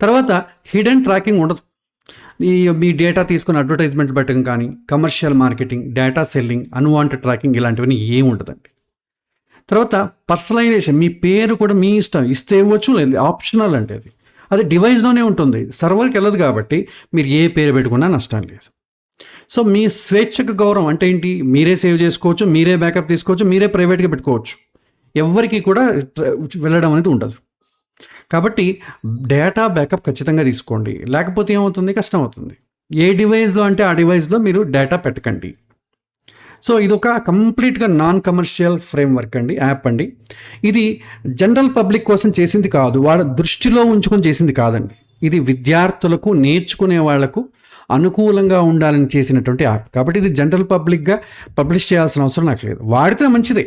Speaker 1: తర్వాత హిడెన్ ట్రాకింగ్ ఉండదు. మీ డేటా తీసుకుని అడ్వర్టైజ్మెంట్ పెట్టడం కానీ, commercial marketing, data selling, unwanted tracking ఇలాంటివన్నీ ఏమి ఉండదండి. తర్వాత పర్సనలైజేషన్, మీ పేరు కూడా మీ ఇష్టం, ఇస్తే ఇవ్వచ్చు, లేదు ఆప్షనల్ అంటే అది డివైస్లోనే ఉంటుంది, సర్వర్కి వెళ్ళదు. కాబట్టి మీరు ఏ పేరు పెట్టుకున్నా నష్టం లేదు. సో మీ స్వేచ్ఛకు గౌరవం అంటే ఏంటి, మీరే సేవ్ చేసుకోవచ్చు, మీరే బ్యాకప్ తీసుకోవచ్చు, మీరే ప్రైవేట్గా పెట్టుకోవచ్చు, ఎవరికి కూడా వెళ్ళడం అనేది ఉండదు. కాబట్టి డేటా బ్యాకప్ ఖచ్చితంగా తీసుకోండి, లేకపోతే ఏమవుతుంది, కష్టం అవుతుంది. ఏ డివైస్లో అంటే ఆ డివైస్లో మీరు డేటా పెట్టకండి. సో ఇదొక కంప్లీట్గా నాన్ కమర్షియల్ ఫ్రేమ్వర్క్ అండి, యాప్ అండి. ఇది జనరల్ పబ్లిక్ కోసం చేసింది కాదు, వాళ్ళ దృష్టిలో ఉంచుకొని చేసింది కాదండి. ఇది విద్యార్థులకు, నేర్చుకునే వాళ్లకు అనుకూలంగా ఉండాలని చేసినటువంటి యాప్. కాబట్టి ఇది జనరల్ పబ్లిక్గా పబ్లిష్ చేయాల్సిన అవసరం నాకు లేదు. వాడితే మంచిదే,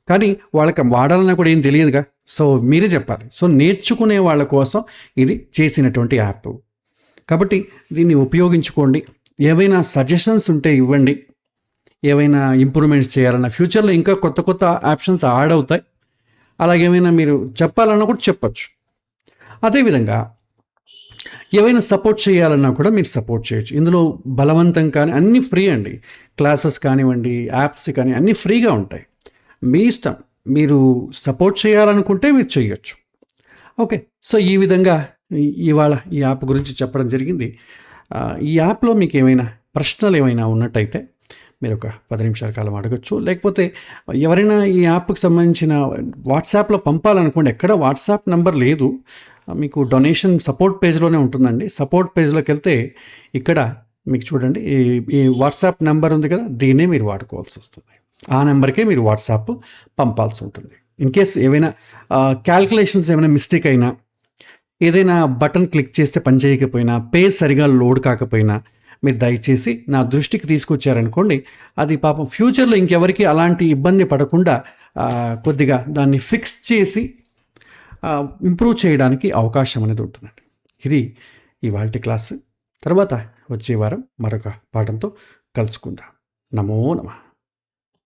Speaker 1: కానీ వాళ్ళకి వాడాలన్నా కూడా ఏం తెలియదుగా. సో మీరే చెప్పాలి. సో నేర్చుకునే వాళ్ళ కోసం ఇది చేసినటువంటి యాప్. కాబట్టి దీన్ని ఉపయోగించుకోండి. ఏవైనా సజెషన్స్ ఉంటే ఇవ్వండి, ఏవైనా ఇంప్రూవ్మెంట్స్ చేయాలన్నా, ఫ్యూచర్లో ఇంకా కొత్త కొత్త ఆప్షన్స్ యాడ్ అవుతాయి. అలాగేమైనా మీరు చెప్పాలన్నా కూడా చెప్పచ్చు. అదేవిధంగా ఏవైనా సపోర్ట్ చేయాలన్నా కూడా మీరు సపోర్ట్ చేయొచ్చు. ఇందులో బలవంతం కానీ, అన్నీ ఫ్రీ అండి. క్లాసెస్ కానివ్వండి, యాప్స్ కానీ అన్నీ ఫ్రీగా ఉంటాయి. మీ ఇష్టం, మీరు సపోర్ట్ చేయాలనుకుంటే మీరు చేయొచ్చు. ఓకే, సో ఈ విధంగా ఇవాళ ఈ యాప్ గురించి చెప్పడం జరిగింది. ఈ యాప్లో మీకు ఏమైనా ప్రశ్నలు ఏమైనా ఉన్నట్టయితే మీరు ఒక 10 నిమిషాల కాలం అడగచ్చు. లేకపోతే ఎవరైనా ఈ యాప్కి సంబంధించిన వాట్సాప్లో పంపాలనుకోండి, ఎక్కడ వాట్సాప్ నెంబర్ లేదు, మీకు డొనేషన్ సపోర్ట్ పేజ్లోనే ఉంటుందండి. సపోర్ట్ పేజ్లోకి వెళ్తే ఇక్కడ మీకు చూడండి ఈ వాట్సాప్ నెంబర్ ఉంది కదా, దీన్నే మీరు వాడుకోవాల్సి వస్తుంది. ఆ నెంబర్కే మీరు వాట్సాప్ పంపాల్సి ఉంటుంది. ఇన్ కేస్ ఏవైనా క్యాల్కులేషన్స్ ఏమైనా మిస్టేక్ అయినా, ఏదైనా బటన్ క్లిక్ చేస్తే పనిచేయకపోయినా, పేజ్ సరిగా లోడ్ కాకపోయినా మీరు దయచేసి నా దృష్టికి తీసుకొచ్చారనుకోండి, అది పాపం ఫ్యూచర్లో ఇంకెవరికి అలాంటి ఇబ్బంది పడకుండా కొద్దిగా దాన్ని ఫిక్స్ చేసి ఇంప్రూవ్ చేయడానికి అవకాశం అనేది ఉంటుందండి. ఇది ఇవాల్టి క్లాస్. తర్వాత వచ్చే వారం మరొక పాఠంతో కలుసుకుందాం. నమో నమః.